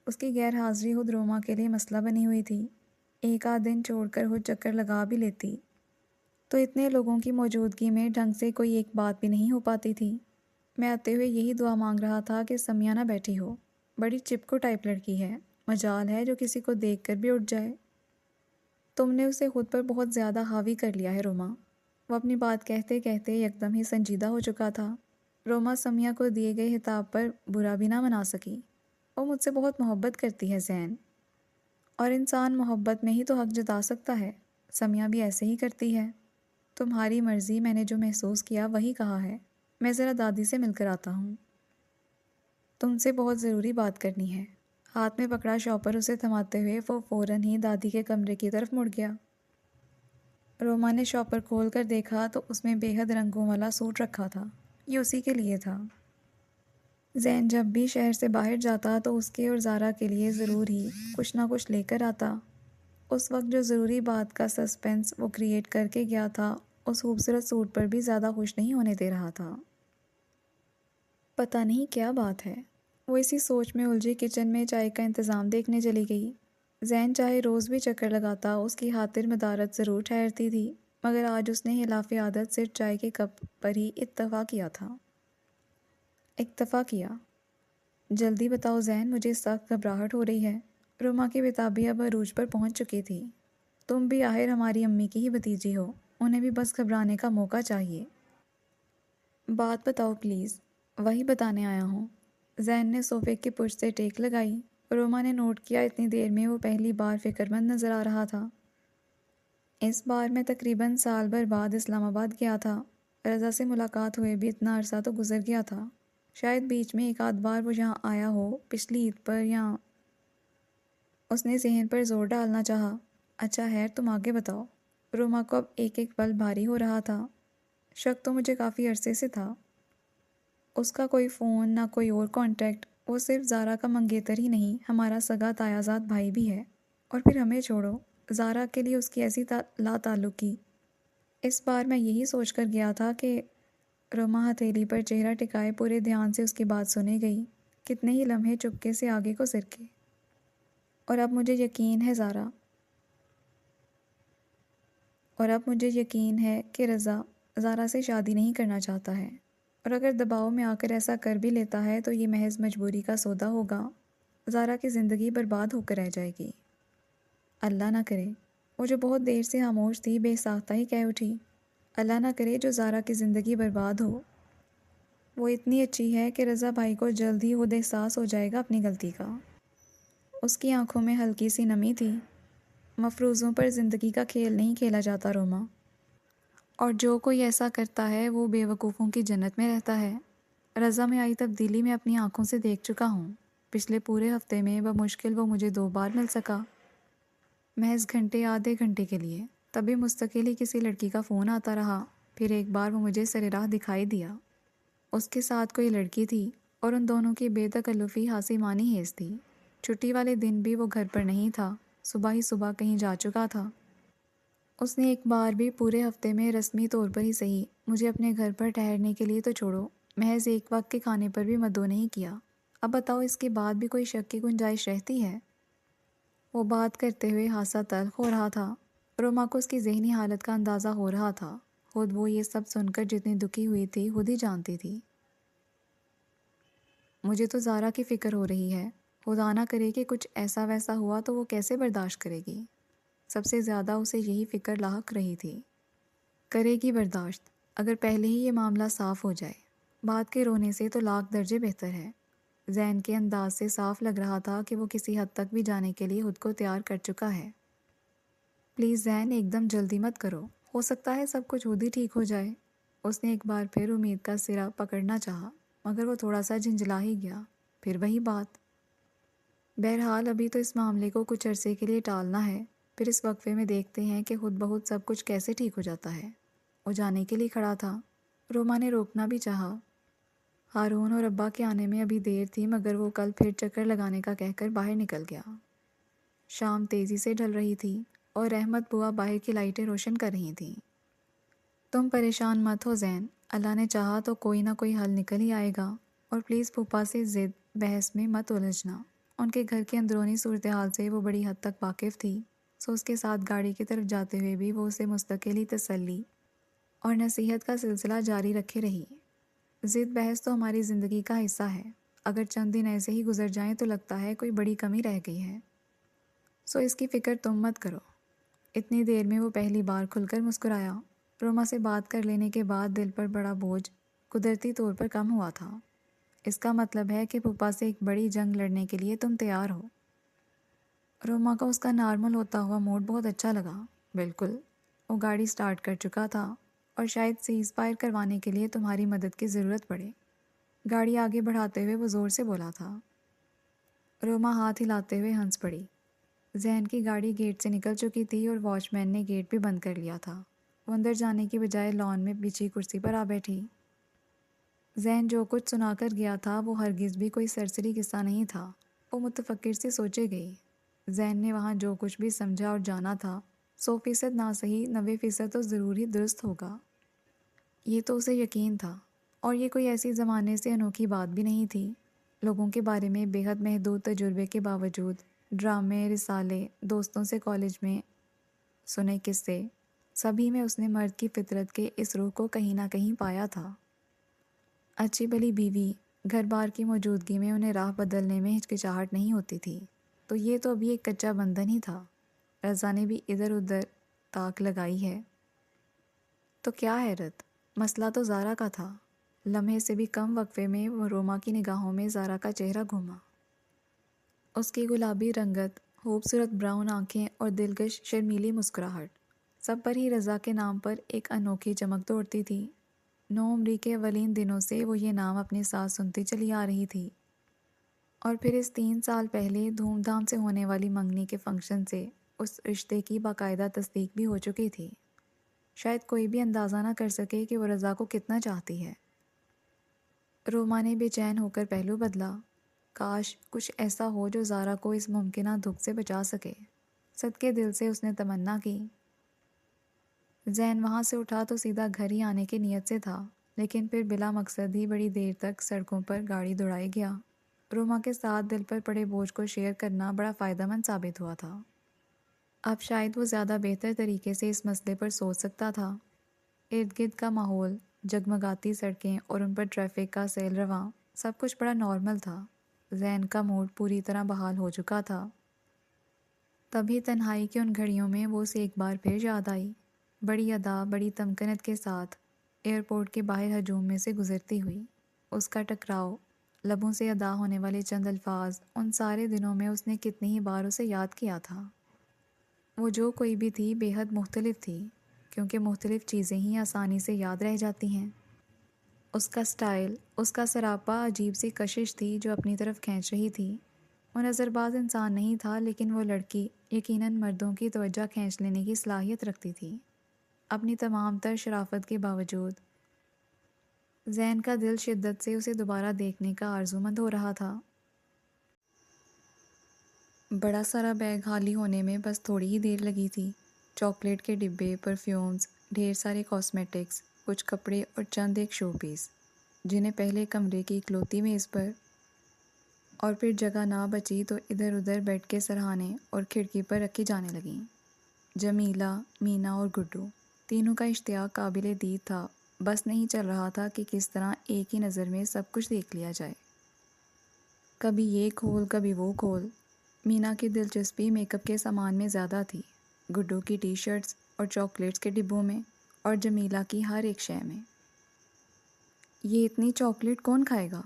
اس کی غیر حاضری خود روما کے لیے مسئلہ بنی ہوئی تھی۔ ایک آدھ دن چھوڑ کر خود چکر لگا بھی لیتی تو اتنے لوگوں کی موجودگی میں ڈھنگ سے کوئی ایک بات بھی نہیں ہو پاتی تھی۔ میں آتے ہوئے یہی دعا مانگ رہا تھا کہ سمیہ نہ بیٹھی ہو۔ بڑی چپکو ٹائپ لڑکی ہے، مجال ہے جو کسی کو دیکھ کر بھی اٹھ جائے۔ تم نے اسے خود پر بہت زیادہ حاوی کر لیا ہے روما۔ وہ اپنی بات کہتے کہتے یکدم ہی سنجیدہ ہو چکا تھا۔ روما سمیہ کو دیے گئے خطاب پر برا بھی نہ منا سکی۔ وہ مجھ سے بہت محبت کرتی ہے زین، اور انسان محبت میں ہی تو حق جتا سکتا ہے۔ سمیہ بھی ایسے ہی کرتی ہے۔ تمہاری مرضی، میں نے جو محسوس کیا وہی کہا ہے۔ میں ذرا دادی سے مل کر آتا ہوں، تم سے بہت ضروری بات کرنی ہے۔ ہاتھ میں پکڑا شاپر اسے تھماتے ہوئے وہ فوراً ہی دادی کے کمرے کی طرف مڑ گیا۔ روما نے شاپر کھول کر دیکھا تو اس میں بے حد رنگوں والا سوٹ رکھا تھا۔ یہ اسی کے لیے تھا۔ زین جب بھی شہر سے باہر جاتا تو اس کے اور زارا کے لیے ضرور ہی کچھ نہ کچھ لے کر آتا۔ اس وقت جو ضروری بات کا سسپنس وہ کریٹ کر کے گیا تھا، اس خوبصورت سوٹ پر بھی زیادہ خوش نہیں ہونے دے رہا تھا۔ پتہ نہیں کیا بات ہے۔ وہ اسی سوچ میں الجھی کچن میں چائے کا انتظام دیکھنے چلی گئی۔ زین چاہے روز بھی چکر لگاتا اس کی خاطر مدارت ضرور ٹھہرتی تھی، مگر آج اس نے خلاف عادت صرف چائے کے کپ پر ہی اکتفا کیا۔ جلدی بتاؤ زین، مجھے سخت گھبراہٹ ہو رہی ہے۔ روما کی بتابی اب عروج پر پہنچ چکی تھی۔ تم بھی آخر ہماری امی کی ہی بھتیجی ہو، انہیں بھی بس گھبرانے کا موقع چاہیے۔ بات بتاؤ پلیز، وہی بتانے آیا ہوں۔ زین نے صوفے کی پشت سے ٹیک لگائی۔ روما نے نوٹ کیا اتنی دیر میں وہ پہلی بار فکر مند نظر آ رہا تھا۔ اس بار میں تقریباً سال بھر بعد اسلام آباد گیا تھا۔ رضا سے ملاقات ہوئے بھی اتنا عرصہ تو گزر گیا تھا۔ شاید بیچ میں ایک آدھ بار وہ یہاں آیا ہو، پچھلی عید پر یا… اس نے ذہن پر زور ڈالنا چاہا۔ اچھا خیر، تم آگے بتاؤ۔ روما کو اب ایک ایک پل بھاری ہو رہا تھا۔ شک تو مجھے کافی عرصے سے تھا۔ اس کا کوئی فون، نہ کوئی اور کانٹیکٹ۔ وہ صرف زارا کا منگیتر ہی نہیں، ہمارا سگا تایا زاد بھائی بھی ہے۔ اور پھر ہمیں چھوڑو، زارا کے لیے اس کی ایسی لا تعلقی۔ اس بار میں یہی سوچ کر گیا تھا کہ… روما ہتھیلی پر چہرہ ٹکائے پورے دھیان سے اس کی بات سنے گئی۔ کتنے ہی لمحے چپکے سے آگے کو سرکے۔ اور اب مجھے یقین ہے کہ رضا زارا سے شادی نہیں کرنا چاہتا ہے، اور اگر دباؤ میں آ کر ایسا کر بھی لیتا ہے تو یہ محض مجبوری کا سودا ہوگا۔ زارا کی زندگی برباد ہو کر رہ جائے گی۔ اللہ نہ کرے۔ وہ جو بہت دیر سے خاموش تھی بے ساختہ ہی کہہ اٹھی، اللہ نہ کرے جو زارا کی زندگی برباد ہو۔ وہ اتنی اچھی ہے کہ رضا بھائی کو جلد ہی خود احساس ہو جائے گا اپنی غلطی کا۔ اس کی آنکھوں میں ہلکی سی نمی تھی۔ مفروضوں پر زندگی کا کھیل نہیں کھیلا جاتا روما، اور جو کوئی ایسا کرتا ہے وہ بے وقوفوں کی جنت میں رہتا ہے۔ رضا میں آئی تبدیلی میں اپنی آنکھوں سے دیکھ چکا ہوں۔ پچھلے پورے ہفتے میں بمشکل وہ مجھے 2 بار مل سکا، محض گھنٹے آدھے گھنٹے کے لیے۔ تبھی مستقل ہی کسی لڑکی کا فون آتا رہا۔ پھر ایک بار وہ مجھے سر راہ دکھائی دیا۔ اس کے ساتھ کوئی لڑکی تھی، اور ان دونوں کی بے تکلفی ہاسی مانی ہیز تھی۔ چھٹی والے دن بھی وہ گھر پر نہیں تھا، صبح ہی صبح کہیں جا چکا تھا۔ اس نے ایک بار بھی پورے ہفتے میں رسمی طور پر ہی صحیح مجھے اپنے گھر پر ٹھہرنے کے لیے تو چھوڑو، محض ایک وقت کے کھانے پر بھی مدعو نہیں کیا۔ اب بتاؤ، اس کے بعد بھی کوئی شک کی گنجائش رہتی ہے؟ وہ بات کرتے ہوئے ہاسا تلخ ہو رہا تھا۔ روما کو اس کی ذہنی حالت کا اندازہ ہو رہا تھا۔ خود وہ یہ سب سن کر جتنی دکھی ہوئی تھی خود ہی جانتی تھی۔ مجھے تو زارا کی فکر ہو رہی ہے۔ خدا نہ کرے کہ کچھ ایسا ویسا ہوا تو وہ کیسے برداشت کرے گی؟ سب سے زیادہ اسے یہی فکر لاحق رہی تھی۔ کرے گی برداشت اگر پہلے ہی یہ معاملہ صاف ہو جائے۔ بات کے رونے سے تو لاکھ درجے بہتر ہے۔ زین کے انداز سے صاف لگ رہا تھا کہ وہ کسی حد تک بھی جانے کے لیے خود کو تیار کر چکا ہے۔ پلیز زین، ایک دم جلدی مت کرو، ہو سکتا ہے سب کچھ خود ہی ٹھیک ہو جائے۔ اس نے ایک بار پھر امید کا سرا پکڑنا چاہا، مگر وہ تھوڑا سا جھنجھلا ہی گیا۔ پھر وہی بات۔ بہرحال ابھی تو اس معاملے کو کچھ عرصے کے لیے ٹالنا ہے، پھر اس وقفے میں دیکھتے ہیں کہ خود بخود سب کچھ کیسے ٹھیک ہو جاتا ہے۔ وہ جانے کے لیے کھڑا تھا۔ روما نے روکنا بھی چاہا۔ ہارون اور ابا کے آنے میں ابھی دیر تھی، مگر وہ کل پھر چکر لگانے کا کہہ کر باہر نکل گیا۔ شام تیزی سے ڈھل رہی تھی اور احمد بوا باہر کی لائٹیں روشن کر رہی تھیں۔ تم پریشان مت ہو زین، اللہ نے چاہا تو کوئی نہ کوئی حل نکل ہی آئے گا۔ اور پلیز پھوپھا سے ضد بحث میں مت الجھنا۔ ان کے گھر کے اندرونی صورتحال سے وہ بڑی حد تک واقف تھی، سو اس کے ساتھ گاڑی کی طرف جاتے ہوئے بھی وہ اسے مستقل ہی تسلی اور نصیحت کا سلسلہ جاری رکھے رہی۔ ضد بحث تو ہماری زندگی کا حصہ ہے، اگر چند دن ایسے ہی گزر جائیں تو لگتا ہے کوئی بڑی کمی رہ گئی ہے، سو اس کی فکر تم مت کرو۔ اتنی دیر میں وہ پہلی بار کھل کر مسکرایا۔ روما سے بات کر لینے کے بعد دل پر بڑا بوجھ قدرتی طور پر کم ہوا تھا۔ اس کا مطلب ہے کہ پھوپھا سے ایک بڑی جنگ لڑنے کے لیے تم تیار ہو۔ روما کو اس کا نارمل ہوتا ہوا موڈ بہت اچھا لگا۔ بالکل، وہ گاڑی سٹارٹ کر چکا تھا، اور شاید سیز فائر کروانے کے لیے تمہاری مدد کی ضرورت پڑے۔ گاڑی آگے بڑھاتے ہوئے وہ زور سے بولا تھا۔ روما ہاتھ ہلاتے ہوئے ہنس پڑی۔ زین کی گاڑی گیٹ سے نکل چکی تھی اور واچ مین نے گیٹ بھی بند کر لیا تھا۔ وہ اندر جانے کی بجائے لان میں بچھی کرسی پر آ بیٹھی۔ زین جو کچھ سنا کر گیا تھا وہ ہرگز بھی کوئی سرسری قصہ نہیں تھا۔ وہ متفکر سے سوچے گئی۔ زین نے وہاں جو کچھ بھی سمجھا اور جانا تھا، 100% نہ صحیح 90% تو ضرور ہی درست ہوگا۔ یہ تو اسے یقین تھا، اور یہ کوئی ایسی زمانے سے انوکھی بات بھی نہیں تھی۔ لوگوں کے بارے میں بے حد محدود تجربے کے باوجود ڈرامے، رسالے، دوستوں سے کالج میں سنے قصے، سبھی میں اس نے مرد کی فطرت کے اس روح کو کہیں نہ کہیں پایا تھا۔ اچھی بھلی بیوی، گھر بار کی موجودگی میں انہیں راہ بدلنے میں ہچکچاہٹ نہیں ہوتی تھی، تو یہ تو ابھی ایک کچا بندھن ہی تھا۔ رضا نے بھی ادھر ادھر تاک لگائی ہے تو کیا حیرت، مسئلہ تو زارا کا تھا۔ لمحے سے بھی کم وقفے میں وہ روما کی نگاہوں میں زارا کا چہرہ گھوما۔ اس کی گلابی رنگت، خوبصورت براؤن آنکھیں اور دلکش شرمیلی مسکراہٹ، سب پر ہی رضا کے نام پر ایک انوکھی چمک دوڑتی تھی۔ نوعمری کے اولین دنوں سے وہ یہ نام اپنے ساتھ سنتی چلی آ رہی تھی، اور پھر اس 3 سال پہلے دھوم دھام سے ہونے والی منگنی کے فنکشن سے اس رشتے کی باقاعدہ تصدیق بھی ہو چکی تھی۔ شاید کوئی بھی اندازہ نہ کر سکے کہ وہ رضا کو کتنا چاہتی ہے۔ روما نے بے چین ہو کر پہلو بدلا۔ کاش کچھ ایسا ہو جو زارا کو اس ممکنہ دکھ سے بچا سکے۔ صدقے دل سے اس نے تمنا کی۔ زین وہاں سے اٹھا تو سیدھا گھر ہی آنے کی نیت سے تھا، لیکن پھر بلا مقصد ہی بڑی دیر تک سڑکوں پر گاڑی دوڑائے گیا۔ روما کے ساتھ دل پر پڑے بوجھ کو شیئر کرنا بڑا فائدہ مند ثابت ہوا تھا۔ اب شاید وہ زیادہ بہتر طریقے سے اس مسئلے پر سوچ سکتا تھا۔ ارد گرد کا ماحول، جگمگاتی سڑکیں اور ان پر ٹریفک کا سیل رواں، سب کچھ بڑا نارمل تھا۔ زین کا موڈ پوری طرح بحال ہو چکا تھا۔ تبھی تنہائی کی ان گھڑیوں میں وہ اسے ایک بار پھر یاد آئی، بڑی ادا بڑی تمکنت کے ساتھ ایئرپورٹ کے باہر ہجوم میں سے گزرتی ہوئی۔ اس کا ٹکراؤ، لبوں سے ادا ہونے والے چند الفاظ، ان سارے دنوں میں اس نے کتنی ہی بار اسے یاد کیا تھا۔ وہ جو کوئی بھی تھی بے حد مختلف تھی، کیونکہ مختلف چیزیں ہی آسانی سے یاد رہ جاتی ہیں۔ اس کا سٹائل، اس کا سراپا عجیب سی کشش تھی جو اپنی طرف کھینچ رہی تھی۔ وہ نظر باز انسان نہیں تھا، لیکن وہ لڑکی یقیناً مردوں کی توجہ کھینچ لینے کی صلاحیت رکھتی تھی۔ اپنی تمام تر شرافت کے باوجود زین کا دل شدت سے اسے دوبارہ دیکھنے کا آرزومند ہو رہا تھا۔ بڑا سارا بیگ خالی ہونے میں بس تھوڑی ہی دیر لگی تھی۔ چاکلیٹ کے ڈبے، پرفیومز، ڈھیر سارے کاسمیٹکس، کچھ کپڑے اور چند ایک شو پیس، جنہیں پہلے کمرے کی اکلوتی میز پر، اور پھر جگہ نہ بچی تو ادھر ادھر بیڈ کے سرہانے اور کھڑکی پر رکھی جانے لگیں۔ جمیلہ، مینا اور گڈو، تینوں کا اشتیاق قابل دید تھا۔ بس نہیں چل رہا تھا کہ کس طرح ایک ہی نظر میں سب کچھ دیکھ لیا جائے۔ کبھی یہ کھول کبھی وہ کھول۔ مینا کی دلچسپی میک اپ کے سامان میں زیادہ تھی، گڈو کی ٹی شرٹس اور چاکلیٹس کے ڈبوں میں، اور جمیلہ کی ہر ایک شے میں۔ یہ اتنی چاکلیٹ کون کھائے گا؟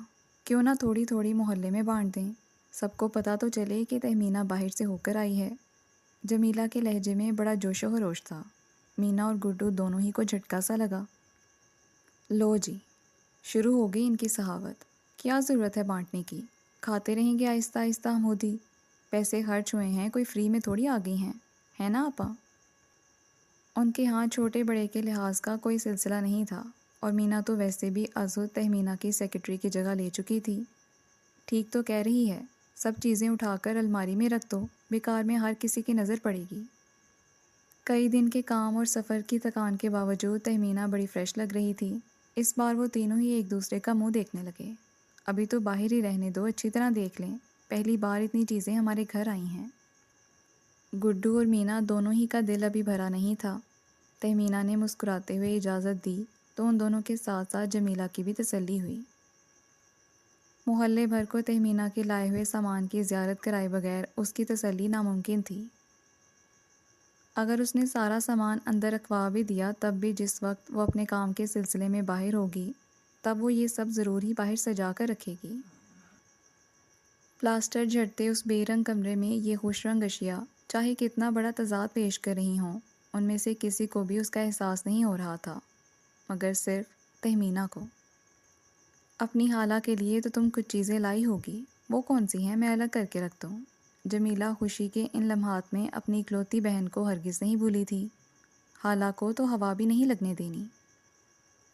کیوں نہ تھوڑی تھوڑی محلے میں بانٹ دیں، سب کو پتہ تو چلے کہ تہمینہ باہر سے ہو کر آئی ہے۔ جمیلہ کے لہجے میں بڑا جوش و خروش تھا۔ مینا اور گڈو دونوں ہی کو جھٹکا سا لگا۔ لو جی، شروع ہو گئی ان کی سخاوت۔ کیا ضرورت ہے بانٹنے کی؟ کھاتے رہیں گے آہستہ آہستہ ہمودی۔ پیسے خرچ ہوئے ہیں، کوئی فری میں تھوڑی آ گئی ہیں، ہے نا آپا؟ ان کے ہاں چھوٹے بڑے کے لحاظ کا کوئی سلسلہ نہیں تھا، اور مینا تو ویسے بھی ازحد تہمینہ کی سیکرٹری کی جگہ لے چکی تھی۔ ٹھیک تو کہہ رہی ہے، سب چیزیں اٹھا کر الماری میں رکھ دو، بیکار میں ہر کسی کی نظر پڑے گی۔ کئی دن کے کام اور سفر کی تھکان کے باوجود تہمینہ بڑی فریش لگ رہی تھی۔ اس بار وہ تینوں ہی ایک دوسرے کا منہ دیکھنے لگے۔ ابھی تو باہر ہی رہنے دو، اچھی طرح دیکھ لیں، پہلی بار اتنی چیزیں ہمارے گھر آئی ہیں۔ گڈو اور مینا دونوں ہی کا دل ابھی بھرا نہیں تھا۔ تہمینہ نے مسکراتے ہوئے اجازت دی تو ان دونوں کے ساتھ ساتھ جمیلہ کی بھی تسلی ہوئی۔ محلے بھر کو تہمینہ کے لائے ہوئے سامان کی زیارت کرائے بغیر اس کی تسلی ناممکن تھی۔ اگر اس نے سارا سامان اندر رکھوا بھی دیا تب بھی جس وقت وہ اپنے کام کے سلسلے میں باہر ہوگی تب وہ یہ سب ضرور ہی باہر سجا کر رکھے گی۔ پلاسٹر جھڑتے اس بے رنگ کمرے میں یہ خوش رنگ اشیاء چاہے کتنا بڑا تضاد پیش کر رہی ہوں، ان میں سے کسی کو بھی اس کا احساس نہیں ہو رہا تھا، مگر صرف تہمینہ کو۔ اپنی خالہ کے لیے تو تم کچھ چیزیں لائی ہوگی، وہ کون سی ہیں؟ میں الگ کر کے رکھتا ہوں۔ جمیلہ خوشی کے ان لمحات میں اپنی اکلوتی بہن کو ہرگز نہیں بھولی تھی۔ خالہ کو تو ہوا بھی نہیں لگنے دینی۔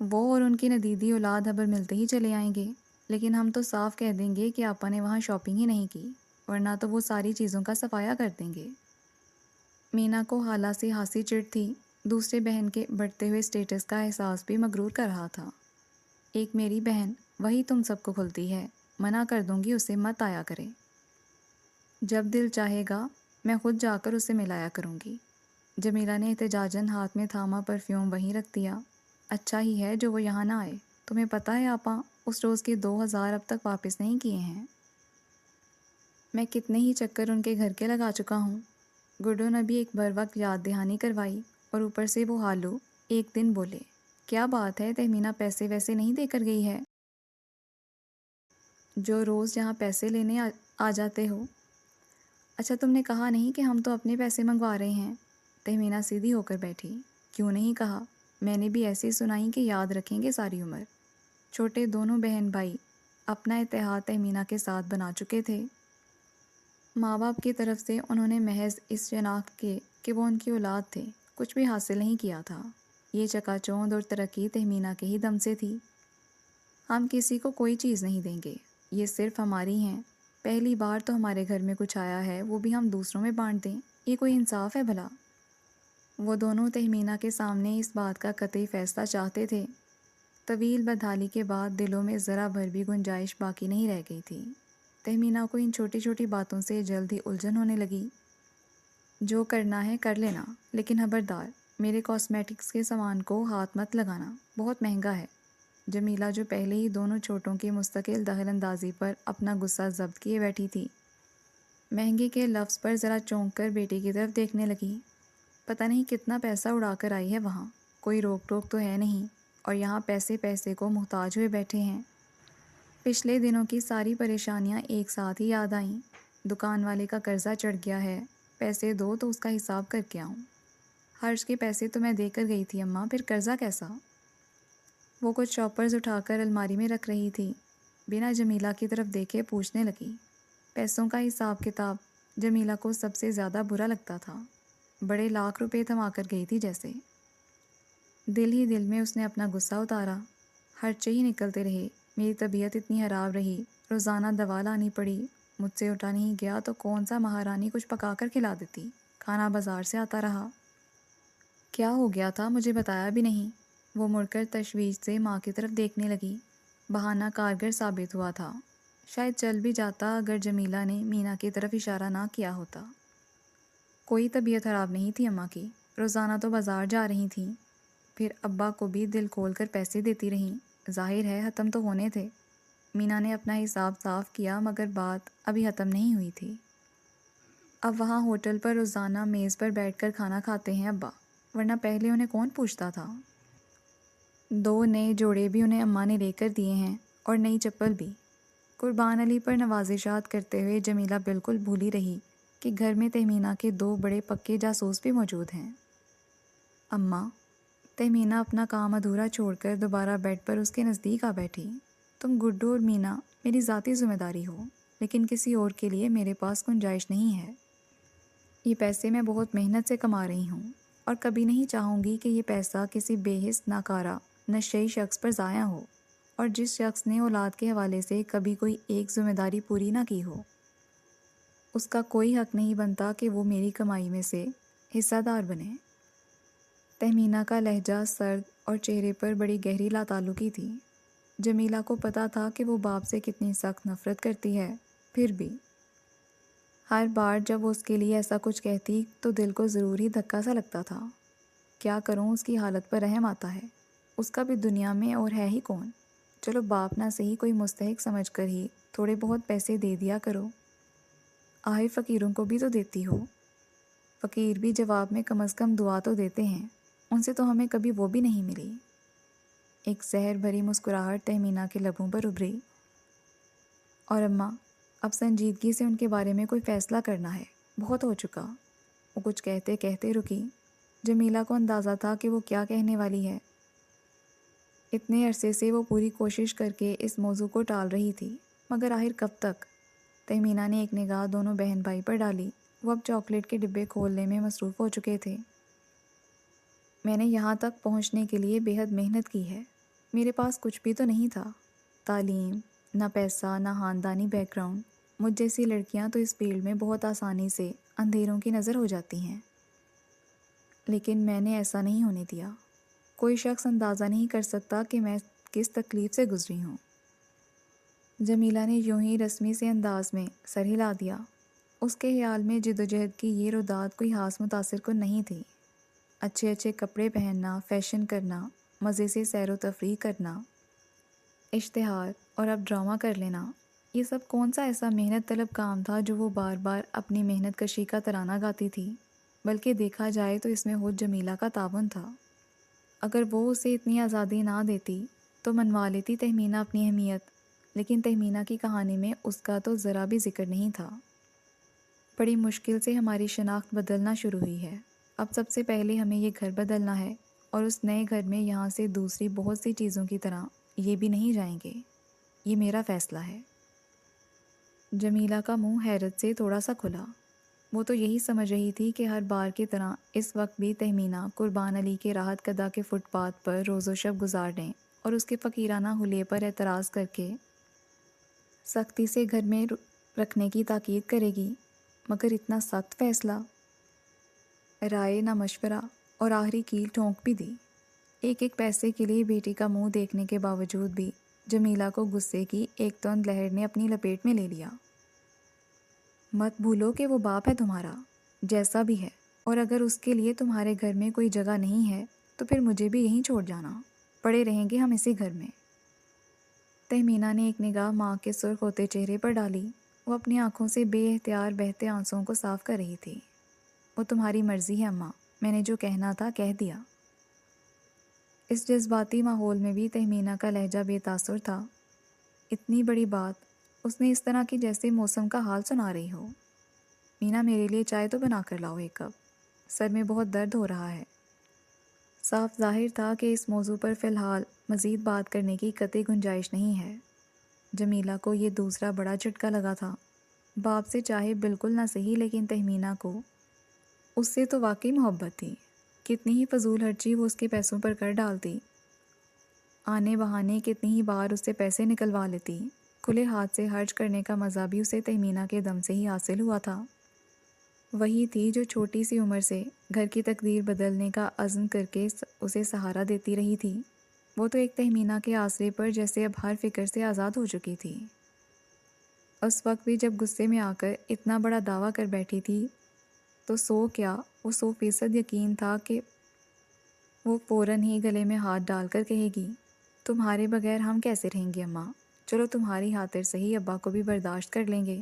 وہ اور ان کی ندیدی اولاد خبر ملتے ہی چلے آئیں گے، لیکن ہم تو صاف کہہ دیں گے کہ آپا نے وہاں شاپنگ ہی نہیں کی، ورنہ تو وہ ساری چیزوں کا صفایا کر دیں گے۔ مینا کو خالہ سے خاصی چڑ تھی، دوسرے بہن کے بڑھتے ہوئے سٹیٹس کا احساس بھی مغرور کر رہا تھا۔ ایک میری بہن، وہی تم سب کو کھلتی ہے، منع کر دوں گی اسے مت آیا کرے۔ جب دل چاہے گا میں خود جا کر اسے ملایا کروں گی۔ جمیلہ نے احتجاجاً ہاتھ میں تھاما پرفیوم وہیں رکھ دیا۔ اچھا ہی ہے جو وہ یہاں نہ آئے، تمہیں پتہ ہے آپا اس روز کے 2000 اب تک واپس نہیں کیے ہیں۔ میں کتنے ہی چکر ان کے گھر کے لگا چکا ہوں۔ گڈو نے بھی ایک بر وقت یاد دہانی کروائی، اور اوپر سے وہ حالو ایک دن بولے، کیا بات ہے تہمینہ پیسے ویسے نہیں دے کر گئی ہے جو روز یہاں پیسے لینے آ جاتے ہو؟ اچھا تم نے کہا نہیں کہ ہم تو اپنے پیسے منگوا رہے ہیں؟ تہمینہ سیدھی ہو کر بیٹھی۔ کیوں نہیں کہا؟ میں نے بھی ایسی سنائی کہ یاد رکھیں گے ساری عمر۔ چھوٹے دونوں بہن بھائی اپنا اتحاد تہمینہ کے ساتھ بنا چکے تھے۔ ماں باپ کی طرف سے انہوں نے محض اس شناخت کے کہ وہ ان کی اولاد تھے کچھ بھی حاصل نہیں کیا تھا۔ یہ چکا چوند اور ترقی تہمینہ کے ہی دم سے تھی۔ ہم کسی کو کوئی چیز نہیں دیں گے، یہ صرف ہماری ہیں۔ پہلی بار تو ہمارے گھر میں کچھ آیا ہے، وہ بھی ہم دوسروں میں بانٹ دیں، یہ کوئی انصاف ہے بھلا؟ وہ دونوں تہمینہ کے سامنے اس بات کا قطعی فیصلہ چاہتے تھے۔ طویل بدحالی کے بعد دلوں میں ذرا بھر بھی گنجائش باقی نہیں رہ گئی تھی۔ تہمینہ کو ان چھوٹی چھوٹی باتوں سے جلد ہی الجھن ہونے لگی۔ جو کرنا ہے کر لینا، لیکن خبردار میرے کاسمیٹکس کے سامان کو ہاتھ مت لگانا، بہت مہنگا ہے۔ جمیلہ جو پہلے ہی دونوں چھوٹوں کی مستقل دخل اندازی پر اپنا غصہ ضبط کیے بیٹھی تھی، مہنگے کے لفظ پر ذرا چونک کر بیٹی کی طرف دیکھنے لگی۔ پتہ نہیں کتنا پیسہ اڑا کر آئی ہے وہاں، کوئی روک ٹوک تو ہے نہیں، اور یہاں پیسے پیسے کو محتاج ہوئے بیٹھے ہیں۔ پچھلے دنوں کی ساری پریشانیاں ایک ساتھ ہی یاد آئیں۔ دکان والے کا قرضہ چڑھ گیا ہے، پیسے دو تو اس کا حساب کر کے آؤں۔ خرچ کے پیسے تو میں دے کر گئی تھی اماں، پھر قرضہ کیسا؟ وہ کچھ شاپرز اٹھا کر الماری میں رکھ رہی تھی، بنا جمیلہ کی طرف دیکھے پوچھنے لگی۔ پیسوں کا حساب کتاب جمیلہ کو سب سے زیادہ برا لگتا تھا، بڑے لاکھ روپے تھما کر گئی تھی جیسے۔ دل ہی دل میں اس نے اپنا غصہ اتارا۔ خرچے ہی نکلتے رہے، میری طبیعت اتنی خراب رہی، روزانہ دوا لانی پڑی، مجھ سے اٹھا نہیں گیا تو کون سا مہارانی کچھ پکا کر کھلا دیتی، کھانا بازار سے آتا رہا۔ کیا ہو گیا تھا مجھے بتایا بھی نہیں؟ وہ مڑ کر تشویش سے ماں کی طرف دیکھنے لگی۔ بہانہ کارگر ثابت ہوا تھا، شاید چل بھی جاتا اگر جمیلہ نے مینا کی طرف اشارہ نہ کیا ہوتا۔ کوئی طبیعت خراب نہیں تھی اماں کی، روزانہ تو بازار جا رہی تھیں، پھر ابا کو بھی دل کھول کر پیسے دیتی رہیں، ظاہر ہے ختم تو ہونے تھے۔ مینا نے اپنا حساب صاف کیا مگر بات ابھی ختم نہیں ہوئی تھی۔ اب وہاں ہوٹل پر روزانہ میز پر بیٹھ کر کھانا کھاتے ہیں ابا، ورنہ پہلے انہیں کون پوچھتا تھا؟ 2 نئے جوڑے بھی انہیں اماں نے لے کر دیے ہیں اور نئی چپل بھی۔ قربان علی پر نوازشات کرتے ہوئے جمیلہ بالکل بھولی رہی کہ گھر میں تہمینہ کے 2 بڑے پکے جاسوس بھی موجود ہیں۔ اماں، تہمینہ اپنا کام ادھورا چھوڑ کر دوبارہ بیڈ پر اس کے نزدیک آ بیٹھی۔ تم گڈو اور مینا میری ذاتی ذمہ داری ہو، لیکن کسی اور کے لیے میرے پاس گنجائش نہیں ہے۔ یہ پیسے میں بہت محنت سے کما رہی ہوں، اور کبھی نہیں چاہوں گی کہ یہ پیسہ کسی بے حس ناکارہ نشئی شخص پر ضائع ہو، اور جس شخص نے اولاد کے حوالے سے کبھی کوئی ایک ذمہ داری پوری نہ کی ہو۔ اس کا کوئی حق نہیں بنتا کہ وہ میری کمائی میں سے حصہ دار بنے۔ تہمینہ کا لہجہ سرد اور چہرے پر بڑی گہری لاتعلقی تھی۔ جمیلہ کو پتہ تھا کہ وہ باپ سے کتنی سخت نفرت کرتی ہے، پھر بھی ہر بار جب وہ اس کے لیے ایسا کچھ کہتی تو دل کو ضرور ہی دھکا سا لگتا تھا۔ کیا کروں، اس کی حالت پر رحم آتا ہے، اس کا بھی دنیا میں اور ہے ہی کون؟ چلو باپ نہ صحیح کوئی مستحق سمجھ کر ہی تھوڑے بہت پیسے دے دیا کرو، آہے فقیروں کو بھی تو دیتی ہو۔ فقیر بھی جواب میں کم از کم دعا تو دیتے ہیں، ان سے تو ہمیں کبھی وہ بھی نہیں ملی۔ ایک زہر بھری مسکراہٹ تہمینہ کے لبوں پر ابھری۔ اور اماں، اب سنجیدگی سے ان کے بارے میں کوئی فیصلہ کرنا ہے، بہت ہو چکا۔ وہ کچھ کہتے کہتے رکی۔ جمیلہ کو اندازہ تھا کہ وہ کیا کہنے والی ہے۔ اتنے عرصے سے وہ پوری کوشش کر کے اس موضوع کو ٹال رہی تھی، مگر آخر کب تک؟ تہمینہ نے ایک نگاہ دونوں بہن بھائی پر ڈالی۔ وہ اب چاکلیٹ کے ڈبے کھولنے میں مصروف ہو چکے تھے۔ میں نے یہاں تک پہنچنے کے لیے بے حد محنت کی ہے، میرے پاس کچھ بھی تو نہیں تھا، تعلیم، نہ پیسہ، نہ خاندانی بیک گراؤنڈ۔ مجھ جیسی لڑکیاں تو اس فیلڈ میں بہت آسانی سے اندھیروں کی نظر ہو جاتی ہیں، لیکن میں نے ایسا نہیں ہونے دیا۔ کوئی شخص اندازہ نہیں کر سکتا کہ میں کس تکلیف سے گزری ہوں۔ جمیلہ نے یوں ہی رسمی سے انداز میں سر ہلا دیا۔ اس کے خیال میں جدوجہد کی یہ روداد کوئی خاص متاثر کن نہیں تھی۔ اچھے اچھے کپڑے پہننا، فیشن کرنا، مزے سے سیر و تفریح کرنا، اشتہار اور اب ڈرامہ کر لینا، یہ سب کون سا ایسا محنت طلب کام تھا جو وہ بار بار اپنی محنت کشی کا ترانہ گاتی تھی؟ بلکہ دیکھا جائے تو اس میں خود جمیلہ کا تعاون تھا۔ اگر وہ اسے اتنی آزادی نہ دیتی تو منوا لیتی تہمینہ اپنی اہمیت، لیکن تہمینہ کی کہانی میں اس کا تو ذرا بھی ذکر نہیں تھا۔ بڑی مشکل سے ہماری شناخت بدلنا شروع ہوئی ہے، اب سب سے پہلے ہمیں یہ گھر بدلنا ہے، اور اس نئے گھر میں یہاں سے دوسری بہت سی چیزوں کی طرح یہ بھی نہیں جائیں گے۔ یہ میرا فیصلہ ہے۔ جمیلہ کا منہ حیرت سے تھوڑا سا کھلا۔ وہ تو یہی سمجھ رہی تھی کہ ہر بار کی طرح اس وقت بھی تہمینہ قربان علی کے راحت کدہ کے فٹ پاتھ پر روز و شب گزارنے اور اس کے فقیرانہ حلیے پر اعتراض کر کے سختی سے گھر میں رکھنے کی تاکید کرے گی، مگر اتنا سخت فیصلہ؟ رائے نہ مشورہ اور آخری کیل ٹھونک بھی دی۔ ایک ایک پیسے کے لیے بیٹی کا منہ دیکھنے کے باوجود بھی جمیلہ کو غصے کی ایک تند لہر نے اپنی لپیٹ میں لے لیا۔ مت بھولو کہ وہ باپ ہے تمہارا، جیسا بھی ہے، اور اگر اس کے لیے تمہارے گھر میں کوئی جگہ نہیں ہے تو پھر مجھے بھی یہیں چھوڑ جانا، پڑے رہیں گے ہم اسی گھر میں۔ تہمینہ نے ایک نگاہ ماں کے سرخ ہوتے چہرے پر ڈالی۔ وہ اپنی آنکھوں سے بے اختیار بہتے آنسوؤں کو صاف کر رہی تھی۔ وہ تمہاری مرضی ہے اماں، میں نے جو کہنا تھا کہہ دیا۔ اس جذباتی ماحول میں بھی تہمینہ کا لہجہ بے تاثر تھا۔ اتنی بڑی بات اس نے اس طرح کی جیسے موسم کا حال سنا رہی ہو۔ مینا میرے لیے چائے تو بنا کر لاؤ ایک کپ، سر میں بہت درد ہو رہا ہے۔ صاف ظاہر تھا کہ اس موضوع پر فی الحال مزید بات کرنے کی قطعی گنجائش نہیں ہے۔ جمیلہ کو یہ دوسرا بڑا جھٹکا لگا تھا۔ باپ سے چاہے بالکل نہ صحیح، لیکن تہمینہ کو اس سے تو واقعی محبت تھی۔ کتنی ہی فضول خرچی وہ اس کے پیسوں پر کر ڈالتی، آنے بہانے کتنی ہی بار اس سے پیسے نکلوا لیتی۔ کھلے ہاتھ سے خرچ کرنے کا مزہ بھی اسے تہمینہ کے دم سے ہی حاصل ہوا تھا۔ وہی تھی جو چھوٹی سی عمر سے گھر کی تقدیر بدلنے کا عزم کر کے اسے سہارا دیتی رہی تھی۔ وہ تو ایک تہمینہ کے آسرے پر جیسے اب ہر فکر سے آزاد ہو چکی تھی۔ اس وقت بھی جب غصے میں آ کر اتنا بڑا دعویٰ کر بیٹھی تھی تو وہ 100% یقین تھا کہ وہ فوراً ہی گلے میں ہاتھ ڈال کر کہے گی، تمہارے بغیر ہم کیسے رہیں گے اماں؟ چلو تمہاری خاطر صحیح ابا کو بھی برداشت کر لیں گے،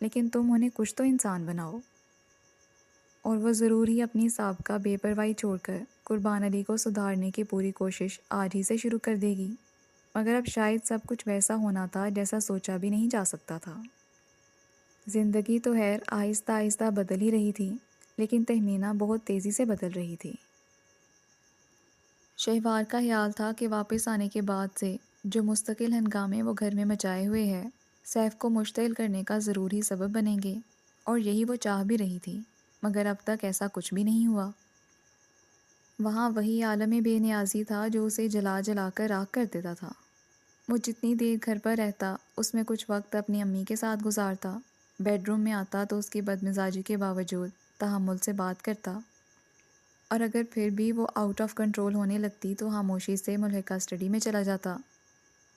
لیکن تم انہیں کچھ تو انسان بناؤ۔ اور وہ ضرور ہی اپنی سابقہ بے پرواہی چھوڑ کر قربان علی کو سدھارنے کی پوری کوشش آج ہی سے شروع کر دے گی، مگر اب شاید سب کچھ ویسا ہونا تھا جیسا سوچا بھی نہیں جا سکتا تھا۔ زندگی تو خیر آہستہ آہستہ بدل ہی رہی تھی، لیکن تہمینہ بہت تیزی سے بدل رہی تھی۔ شہوار کا خیال تھا کہ واپس آنے کے بعد سے جو مستقل ہنگامے وہ گھر میں مچائے ہوئے ہے، سیف کو مشتعل کرنے کا ضروری سبب بنیں گے، اور یہی وہ چاہ بھی رہی تھی، مگر اب تک ایسا کچھ بھی نہیں ہوا۔ وہاں وہی عالم بے نیازی تھا جو اسے جلا جلا کر راکھ کر دیتا تھا۔ وہ جتنی دیر گھر پر رہتا اس میں کچھ وقت اپنی امی کے ساتھ گزارتا، بیڈ روم میں آتا تو اس کی بدمزاجی کے باوجود تحمل سے بات کرتا، اور اگر پھر بھی وہ آؤٹ آف کنٹرول ہونے لگتی تو خاموشی سے ملحقہ اسٹڈی میں چلا جاتا،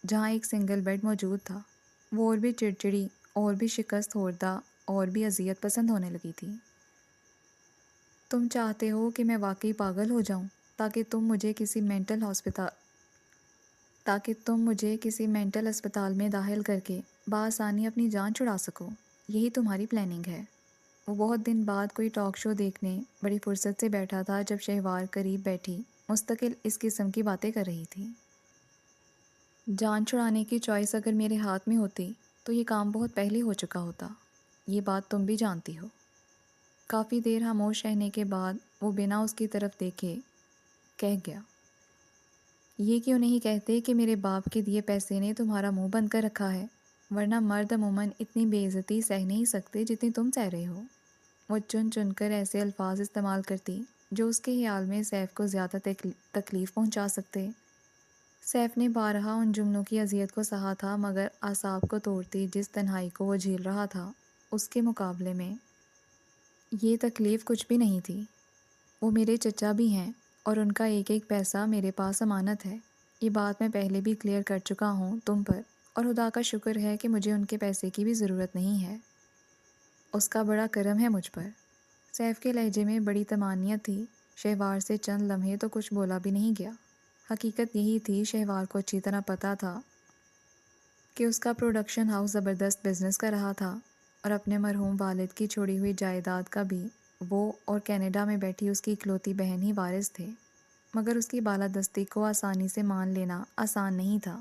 جہاں ایک سنگل بیڈ موجود تھا۔ وہ اور بھی چڑچڑی، اور بھی شکست خوردہ، اور بھی اذیت پسند ہونے لگی تھی۔ تم چاہتے ہو کہ میں واقعی پاگل ہو جاؤں تاکہ تم مجھے کسی مینٹل اسپتال میں داخل کر کے بآسانی اپنی جان چھڑا سکو، یہی تمہاری پلاننگ ہے۔ وہ بہت دن بعد کوئی ٹاک شو دیکھنے بڑی فرصت سے بیٹھا تھا جب شہوار قریب بیٹھی مستقل اس قسم کی باتیں کر رہی تھی۔ جان چھڑانے کی چوائس اگر میرے ہاتھ میں ہوتی تو یہ کام بہت پہلے ہو چکا ہوتا، یہ بات تم بھی جانتی ہو۔ کافی دیر خاموش رہنے کے بعد وہ بنا اس کی طرف دیکھے کہہ گیا، یہ کیوں نہیں کہتے کہ میرے باپ کے دیے پیسے نے تمہارا منہ بند کر رکھا ہے، ورنہ مرد عموماً اتنی بے عزتی سہ نہیں سکتے جتنی تم سہ رہے ہو۔ وہ چن چن کر ایسے الفاظ استعمال کرتی جو اس کے خیال میں سیف کو زیادہ تکلیف پہنچا سکتے۔ سیف نے بارہا ان جملوں کی اذیت کو سہا تھا، مگر اعصاب کو توڑتی جس تنہائی کو وہ جھیل رہا تھا اس کے مقابلے میں یہ تکلیف کچھ بھی نہیں تھی۔ وہ میرے چچا بھی ہیں اور ان کا ایک ایک پیسہ میرے پاس امانت ہے، یہ بات میں پہلے بھی کلیئر کر چکا ہوں تم پر، اور خدا کا شکر ہے کہ مجھے ان کے پیسے کی بھی ضرورت نہیں ہے، اس کا بڑا کرم ہے مجھ پر۔ سیف کے لہجے میں بڑی طمانینت تھی۔ شہوار سے چند لمحے تو کچھ بولا بھی نہیں گیا۔ حقیقت یہی تھی، شہوار کو اچھی طرح پتہ تھا کہ اس کا پروڈکشن ہاؤس زبردست بزنس کر رہا تھا، اور اپنے مرحوم والد کی چھوڑی ہوئی جائیداد کا بھی وہ اور کینیڈا میں بیٹھی اس کی اکلوتی بہن ہی وارث تھے، مگر اس کی بالادستی کو آسانی سے مان لینا آسان نہیں تھا۔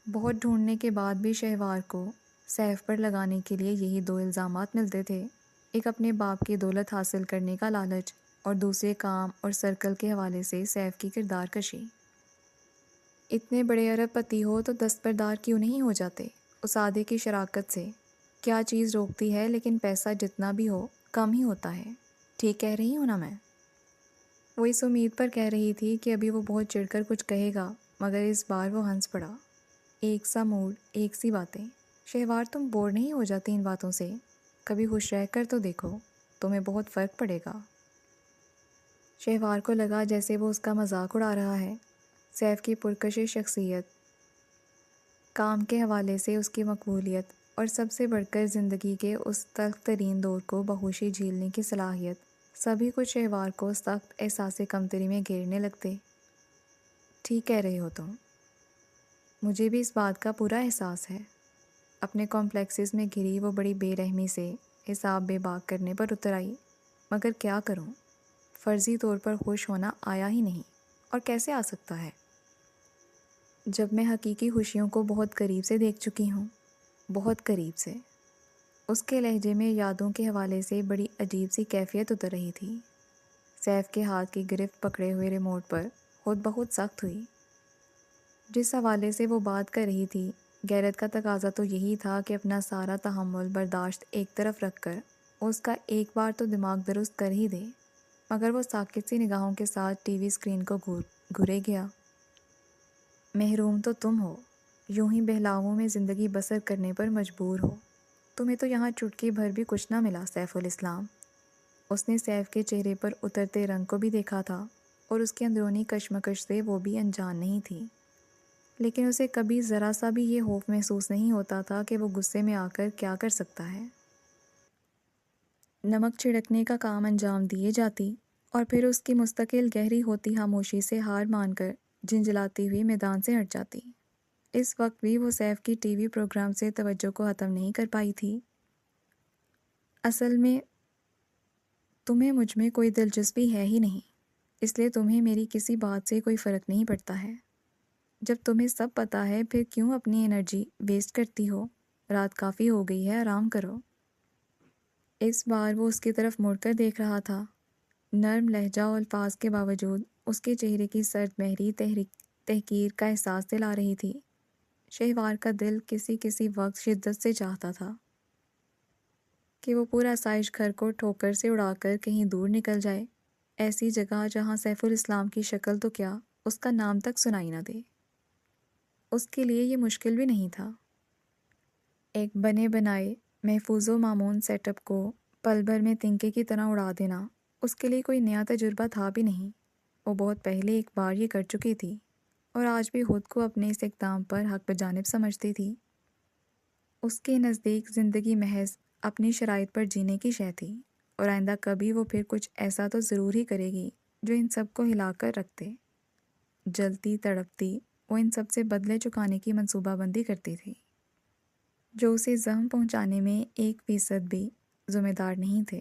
بہت ڈھونڈنے کے بعد بھی شہوار کو سیف پر لگانے کے لیے یہی دو الزامات ملتے تھے، ایک اپنے باپ کی دولت حاصل کرنے کا لالچ اور دوسرے کام اور سرکل کے حوالے سے سیف کی کردار کشی۔ اتنے بڑے ارب پتی ہو تو دستبردار کیوں نہیں ہو جاتے؟ اسادے کی شراکت سے کیا چیز روکتی ہے؟ لیکن پیسہ جتنا بھی ہو کم ہی ہوتا ہے، ٹھیک کہہ رہی ہوں نا میں؟ وہ اس امید پر کہہ رہی تھی کہ ابھی وہ بہت چڑھ کر کچھ کہے گا، مگر اس بار وہ ہنس پڑا۔ ایک سا موڈ، ایک سی باتیں۔ شہوار تم بور نہیں ہو جاتی ان باتوں سے؟ کبھی خوش رہ کر تو دیکھو، تمہیں بہت فرق پڑے گا۔ شہوار کو لگا جیسے وہ اس کا مذاق اڑا رہا ہے۔ سیف کی پرکشش شخصیت، کام کے حوالے سے اس کی مقبولیت اور سب سے بڑھ کر زندگی کے اس تلخ ترین دور کو بخوشی جھیلنے کی صلاحیت، سبھی کچھ شہوار کو سخت احساس کمتری میں گھیرنے لگتے۔ ٹھیک کہہ رہے ہو تم، مجھے بھی اس بات کا پورا احساس ہے۔ اپنے کمپلیکسز میں گھری وہ بڑی بے رحمی سے حساب بے باک کرنے پر اتر آئی، مگر کیا کروں، فرضی طور پر خوش ہونا آیا ہی نہیں، اور کیسے آ سکتا ہے جب میں حقیقی خوشیوں کو بہت قریب سے دیکھ چکی ہوں، بہت قریب سے۔ اس کے لہجے میں یادوں کے حوالے سے بڑی عجیب سی کیفیت اتر رہی تھی۔ سیف کے ہاتھ کی گرفت پکڑے ہوئے ریموٹ پر خود بہت سخت ہوئی۔ جس حوالے سے وہ بات کر رہی تھی، غیرت کا تقاضا تو یہی تھا کہ اپنا سارا تحمل برداشت ایک طرف رکھ کر اس کا ایک بار تو دماغ درست کر ہی دے، مگر وہ ساکت سی نگاہوں کے ساتھ ٹی وی اسکرین کو گھورے گیا۔ محروم تو تم ہو، یوں ہی بہلاووں میں زندگی بسر کرنے پر مجبور ہو۔ تمہیں تو یہاں چٹکی بھر بھی کچھ نہ ملا سیف الاسلام۔ اس نے سیف کے چہرے پر اترتے رنگ کو بھی دیکھا تھا، اور اس کی اندرونی کشمکش سے وہ بھی انجان نہیں تھی، لیکن اسے کبھی ذرا سا بھی یہ خوف محسوس نہیں ہوتا تھا کہ وہ غصے میں آ کر کیا کر سکتا ہے۔ نمک چھڑکنے کا کام انجام دیے جاتی، اور پھر اس کی مستقل گہری ہوتی خاموشی سے ہار مان کر جھنجھلاتی ہوئی میدان سے ہٹ جاتی۔ اس وقت بھی وہ سیف کی ٹی وی پروگرام سے توجہ کو ختم نہیں کر پائی تھی۔ اصل میں تمہیں مجھ میں کوئی دلچسپی ہے ہی نہیں، اس لیے تمہیں میری کسی بات سے کوئی فرق نہیں پڑتا ہے۔ جب تمہیں سب پتہ ہے پھر کیوں اپنی انرجی ویسٹ کرتی ہو؟ رات کافی ہو گئی ہے، آرام کرو۔ اس بار وہ اس کی طرف مڑ کر دیکھ رہا تھا۔ نرم لہجہ اور الفاظ کے باوجود اس کے چہرے کی سرد مہری تحقیر کا احساس دلا رہی تھی۔ شہوار کا دل کسی وقت شدت سے چاہتا تھا کہ وہ پورا آسائش گھر کو ٹھوکر سے اڑا کر کہیں دور نکل جائے، ایسی جگہ جہاں سیف الاسلام کی شکل تو کیا، اس کا نام تک سنائی نہ دے۔ اس کے لیے یہ مشکل بھی نہیں تھا۔ ایک بنے بنائے محفوظ و معمون سیٹ اپ کو پل بھر میں تنکے کی طرح اڑا دینا اس کے لیے کوئی نیا تجربہ تھا بھی نہیں۔ وہ بہت پہلے ایک بار یہ کر چکی تھی، اور آج بھی خود کو اپنے اس اقدام پر حق بجانب سمجھتی تھی۔ اس کے نزدیک زندگی محض اپنی شرائط پر جینے کی شے تھی، اور آئندہ کبھی وہ پھر کچھ ایسا تو ضرور ہی کرے گی جو ان سب کو ہلا کر رکھ دے۔ جلتی تڑپتی وہ ان سب سے بدلے چکانے کی منصوبہ بندی کرتی تھی، جو اسے زخم پہنچانے میں 1% بھی ذمہ دار نہیں تھے۔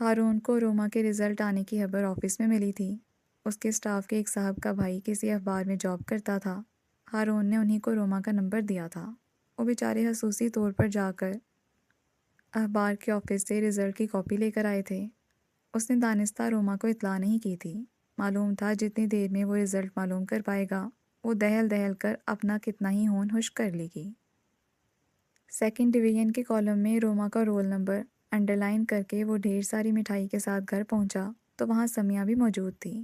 ہارون کو روما کے رزلٹ آنے کی خبر آفس میں ملی تھی۔ اس کے سٹاف کے ایک صاحب کا بھائی کسی اخبار میں جاب کرتا تھا۔ ہارون نے انہی کو روما کا نمبر دیا تھا۔ وہ بیچارے خصوصی طور پر جا کر اخبار کے آفس سے رزلٹ کی کاپی لے کر آئے تھے۔ اس نے دانستہ روما کو اطلاع نہیں کی تھی۔ معلوم تھا جتنی دیر میں وہ رزلٹ معلوم کر پائے گا، وہ دہل دہل کر اپنا کتنا ہی ہون خشک کر لے گی۔ سیکنڈ ڈویژن کے کالم میں روما کا رول نمبر انڈر لائن کر کے وہ ڈھیر ساری مٹھائی کے ساتھ گھر پہنچا تو وہاں سمیہ بھی موجود تھی۔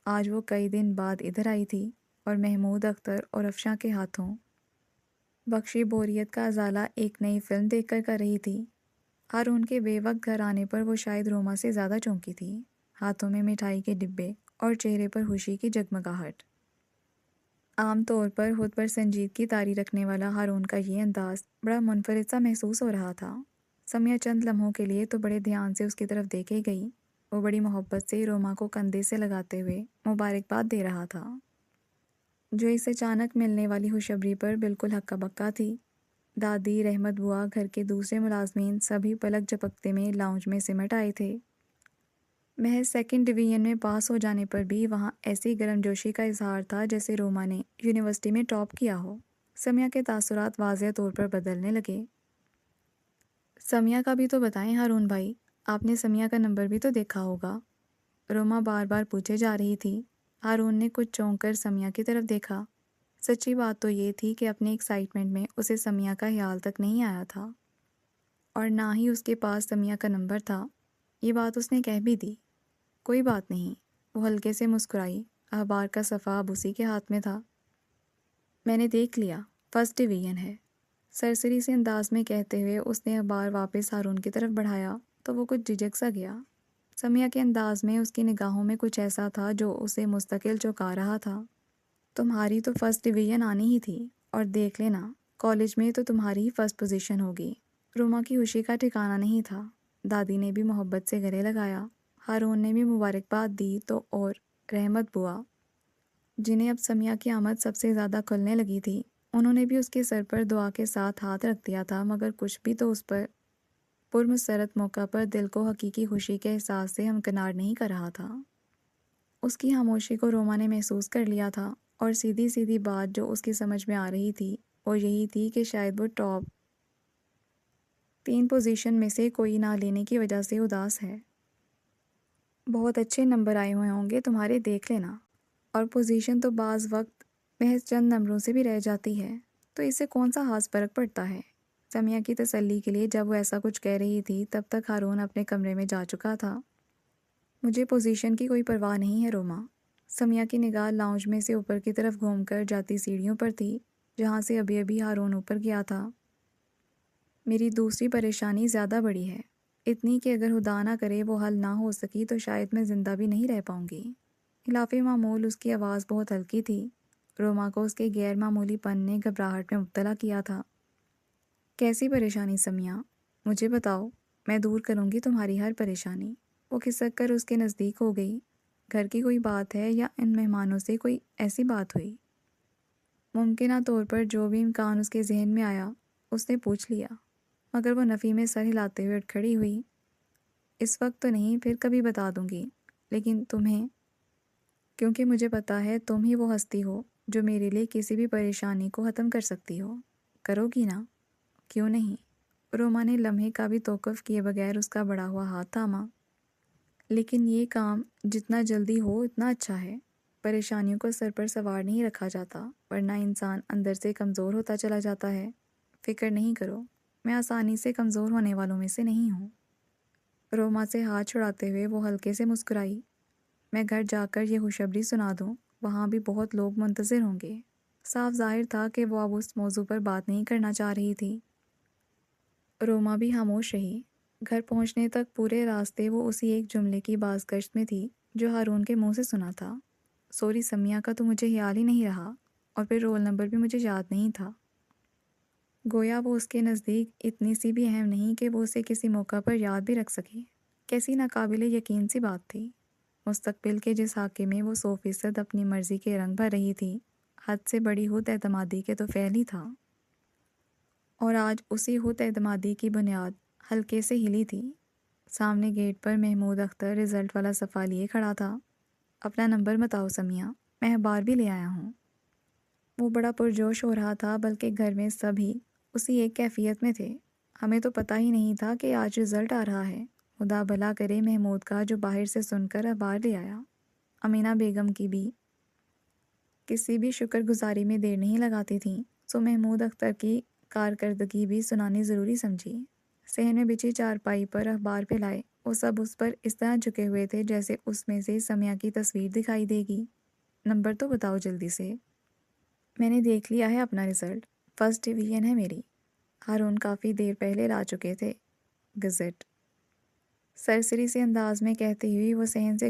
آج وہ کئی دن بعد ادھر آئی تھی، اور محمود اختر اور افشاں کے ہاتھوں بخشی بوریت کا ازالہ ایک نئی فلم دیکھ کر رہی تھی۔ ہارون کے بے وقت گھر آنے پر وہ شاید روما سے زیادہ چونکی تھی، ہاتھوں میں مٹھائی کے ڈبے اور چہرے پر خوشی کی جگمگاہٹ۔ عام طور پر خود پر سنجیدگی طاری رکھنے والا ہارون کا یہ انداز بڑا منفرد سا محسوس ہو رہا تھا۔ سمیہ چند لمحوں کے لیے تو بڑے دھیان سے اس کی طرف دیکھے گئی۔ وہ بڑی محبت سے روما کو کندھے سے لگاتے ہوئے مبارکباد دے رہا تھا، جو اس اچانک ملنے والی خوشخبری پر بالکل ہکا بکا تھی۔ دادی، رحمت بوا، گھر کے دوسرے ملازمین سبھی پلک جھپکتے میں لاؤنج میں سمٹ آئے تھے۔ محض سیکنڈ ڈویژن میں پاس ہو جانے پر بھی وہاں ایسی گرم جوشی کا اظہار تھا جیسے روما نے یونیورسٹی میں ٹاپ کیا ہو۔ سمیہ کے تاثرات واضح طور پر بدلنے لگے۔ سمیہ کا بھی تو بتائیں ہارون بھائی، آپ نے سمیہ کا نمبر بھی تو دیکھا ہوگا، روما بار بار پوچھے جا رہی تھی۔ ہارون نے کچھ چونک کر سمیہ کی طرف دیکھا۔ سچی بات تو یہ تھی کہ اپنے ایکسائٹمنٹ میں اسے سمیہ کا خیال تک نہیں آیا تھا، اور نہ ہی اس کے پاس سمیہ کا نمبر تھا۔ یہ بات اس نے کہہ بھی دی۔ کوئی بات نہیں، وہ ہلکے سے مسکرائی۔ اخبار کا صفحہ اب اسی کے ہاتھ میں تھا۔ میں نے دیکھ لیا، فرسٹ ڈویژن ہے، سرسری سے انداز میں کہتے ہوئے اس نے اخبار واپس ہارون کی طرف بڑھایا تو وہ کچھ جھجک سا گیا۔ سمیہ کے انداز میں، اس کی نگاہوں میں کچھ ایسا تھا جو اسے مستقل چونکا رہا تھا۔ تمہاری تو فرسٹ ڈویژن آنی ہی تھی، اور دیکھ لینا کالج میں تو تمہاری ہی فرسٹ پوزیشن ہوگی۔ روما کی خوشی کا ٹھکانہ نہیں تھا۔ دادی نے بھی محبت سے گلے لگایا، ہارون نے بھی مبارکباد دی تو اور رحمت بوا، جنہیں اب سمیہ کی آمد سب سے زیادہ کھلنے لگی تھی، انہوں نے بھی اس کے سر پر دعا کے ساتھ ہاتھ رکھ دیا تھا، مگر کچھ بھی تو اس پر پرمسرت موقع پر دل کو حقیقی خوشی کے احساس سے ہمکنار نہیں کر رہا تھا۔ اس کی خاموشی کو روما نے محسوس کر لیا تھا، اور سیدھی سیدھی بات جو اس کی سمجھ میں آ رہی تھی وہ یہی تھی کہ شاید وہ ٹاپ 3 پوزیشن میں سے کوئی نہ لینے کی وجہ سے اداس ہے۔ بہت اچھے نمبر آئے ہوئے ہوں گے تمہارے، دیکھ لینا، اور پوزیشن تو بعض وقت محض چند نمبروں سے بھی رہ جاتی ہے، تو اس سے کون سا خاص فرق پڑتا ہے۔ سمیہ کی تسلی کے لیے جب وہ ایسا کچھ کہہ رہی تھی تب تک ہارون اپنے کمرے میں جا چکا تھا۔ مجھے پوزیشن کی کوئی پرواہ نہیں ہے روما۔ سمیہ کی نگاہ لاؤنج میں سے اوپر کی طرف گھوم کر جاتی سیڑھیوں پر تھی، جہاں سے ابھی ابھی ہارون اوپر گیا تھا۔ میری دوسری پریشانی زیادہ بڑی ہے، اتنی کہ اگر خدا نہ کرے وہ حل نہ ہو سکی تو شاید میں زندہ بھی نہیں رہ پاؤں گی۔ خلاف معمول اس کی آواز بہت ہلکی تھی۔ روما کو اس کے غیر معمولی پن نے گھبراہٹ میں مبتلا کیا تھا۔ کیسی پریشانی سمیہ؟ مجھے بتاؤ، میں دور کروں گی تمہاری ہر پریشانی۔ وہ کھسک کر اس کے نزدیک ہو گئی۔ گھر کی کوئی بات ہے یا ان مہمانوں سے کوئی ایسی بات ہوئی؟ ممکنہ طور پر جو بھی امکان اس کے ذہن میں آیا اس نے پوچھ لیا، مگر وہ نفی میں سر ہلاتے ہوئے اٹھ کھڑی ہوئی۔ اس وقت تو نہیں، پھر کبھی بتا دوں گی، لیکن تمہیں، کیونکہ مجھے پتا ہے تم ہی وہ ہستی ہو جو میرے لیے کسی بھی پریشانی کو ختم کر سکتی ہو۔ کرو گی نا؟ کیوں نہیں؟ روما نے لمحے کا بھی توقف کیے بغیر اس کا بڑا ہوا ہاتھ تھاما۔ لیکن یہ کام جتنا جلدی ہو اتنا اچھا ہے۔ پریشانیوں کو سر پر سوار نہیں رکھا جاتا، ورنہ انسان اندر سے کمزور ہوتا چلا جاتا ہے۔ فکر نہیں کرو، میں آسانی سے کمزور ہونے والوں میں سے نہیں ہوں۔ روما سے ہاتھ چھڑاتے ہوئے وہ ہلکے سے مسکرائی۔ میں گھر جا کر یہ خوشخبری سنا دوں، وہاں بھی بہت لوگ منتظر ہوں گے۔ صاف ظاہر تھا کہ وہ اب اس موضوع پر بات نہیں کرنا چاہ رہی تھی۔ روما بھی خاموش رہی۔ گھر پہنچنے تک پورے راستے وہ اسی ایک جملے کی بازگشت میں تھی جو ہارون کے منہ سے سنا تھا۔ سوری سمیہ کا تو مجھے خیال ہی نہیں رہا، اور پھر رول نمبر بھی مجھے یاد نہیں تھا۔ گویا وہ اس کے نزدیک اتنی سی بھی اہم نہیں کہ وہ اسے کسی موقع پر یاد بھی رکھ سکے۔ کیسی ناقابل یقین سی بات تھی۔ مستقبل کے جس خاکے میں وہ 100% اپنی مرضی کے رنگ بھر رہی تھی، حد سے بڑی خود اعتمادی کے تو فعل ہی تھا، اور آج اسی خود اعتمادی کی بنیاد ہلکے سے ہلی تھی۔ سامنے گیٹ پر محمود اختر رزلٹ والا صفحہ لیے کھڑا تھا۔ اپنا نمبر بتاؤ سمیہ، میں اخبار بھی لے آیا ہوں۔ وہ بڑا پرجوش ہو رہا تھا، بلکہ گھر میں سبھی اسی ایک کیفیت میں تھے۔ ہمیں تو پتہ ہی نہیں تھا کہ آج رزلٹ آ رہا ہے۔ خدا بھلا کرے محمود کا، جو باہر سے سن کر اخبار لے آیا۔ امینہ بیگم کی بھی کسی بھی شکر گزاری میں دیر نہیں لگاتی تھیں، سو محمود اختر کی کارکردگی بھی سنانی ضروری سمجھی۔ صحن میں بچھی چارپائی پر اخبار پھیلائے وہ سب اس پر اس طرح جھکے ہوئے تھے جیسے اس میں سے سمیہ کی تصویر دکھائی دے گی۔ نمبر تو بتاؤ جلدی سے۔ میں نے دیکھ لیا ہے اپنا رزلٹ، فرسٹ ڈویژن ہے میری۔ ہارون کافی دیر پہلے لا چکے تھے گزٹ، سرسری سے انداز میں کہتی ہوئی وہ صحن سے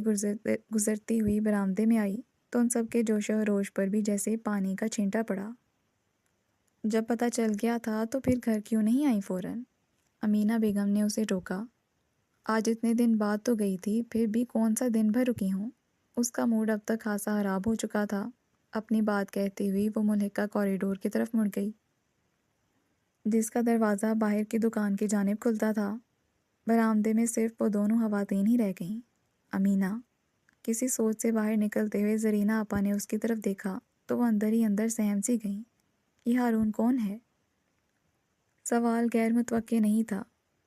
گزرتی ہوئی برآمدے میں آئی تو ان سب کے جوش و خروش پر بھی جیسے پانی کا چھینٹا پڑا۔ جب پتہ چل گیا تھا تو پھر گھر کیوں نہیں آئی فوراً؟ امینہ بیگم نے اسے ٹوکا۔ آج اتنے دن بعد تو گئی تھی، پھر بھی کون سا دن بھر رکی ہوں؟ اس کا موڈ اب تک خاصا خراب ہو چکا تھا۔ اپنی بات کہتی ہوئی وہ ملحقہ کوریڈور کی طرف مڑ گئی، جس کا دروازہ باہر کی دکان کی جانب کھلتا تھا۔ برآمدے میں صرف وہ دونوں خواتین ہی رہ گئیں۔ امینہ، کسی سوچ سے باہر نکلتے ہوئے زرینہ آپا نے اس کی طرف دیکھا تو وہ اندر ہی اندر سہم سی گئیں۔ یہ ہارون کون ہے؟ سوال غیر متوقع نہیں تھا،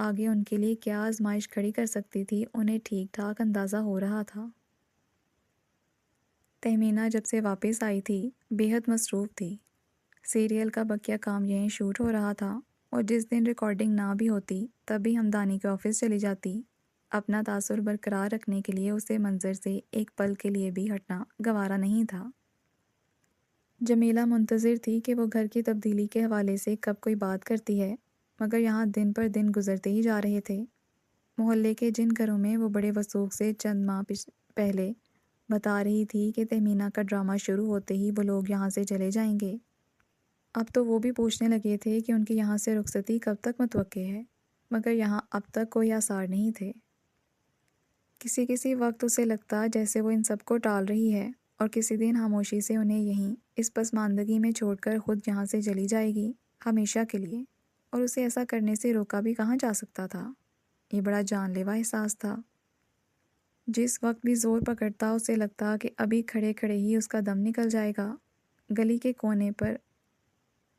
آگے ان کے لیے کیا آزمائش کھڑی کر سکتی تھی انہیں ٹھیک ٹھاک اندازہ ہو رہا تھا۔ تہمینہ جب سے واپس آئی تھی بے حد مصروف تھی۔ سیریل کا بقیہ کام یہیں شوٹ ہو رہا تھا اور جس دن ریکارڈنگ نہ بھی ہوتی تب بھی ہمدانی کے آفس چلی جاتی۔ اپنا تاثر برقرار رکھنے کے لیے اسے منظر سے ایک پل کے لیے بھی ہٹنا گوارا نہیں تھا۔ جمیلہ منتظر تھی کہ وہ گھر کی تبدیلی کے حوالے سے کب کوئی بات کرتی ہے، مگر یہاں دن پر دن گزرتے ہی جا رہے تھے۔ محلے کے جن گھروں میں وہ بڑے وثوق سے چند ماہ پہلے بتا رہی تھی کہ تہمینہ کا ڈرامہ شروع ہوتے ہی وہ لوگ یہاں سے چلے جائیں گے، اب تو وہ بھی پوچھنے لگے تھے کہ ان کی یہاں سے رخصتی کب تک متوقع ہے، مگر یہاں اب تک کوئی آثار نہیں تھے۔ کسی وقت اسے لگتا جیسے وہ ان سب کو ٹال رہی ہے اور کسی دن خاموشی سے انہیں یہیں اس پسماندگی میں چھوڑ کر خود یہاں سے چلی جائے گی ہمیشہ کے لیے، اور اسے ایسا کرنے سے روکا بھی کہاں جا سکتا تھا۔ یہ بڑا جان لیوا احساس تھا۔ جس وقت بھی زور پکڑتا اسے لگتا کہ ابھی کھڑے کھڑے ہی اس کا دم نکل جائے گا۔ گلی کے کونے پر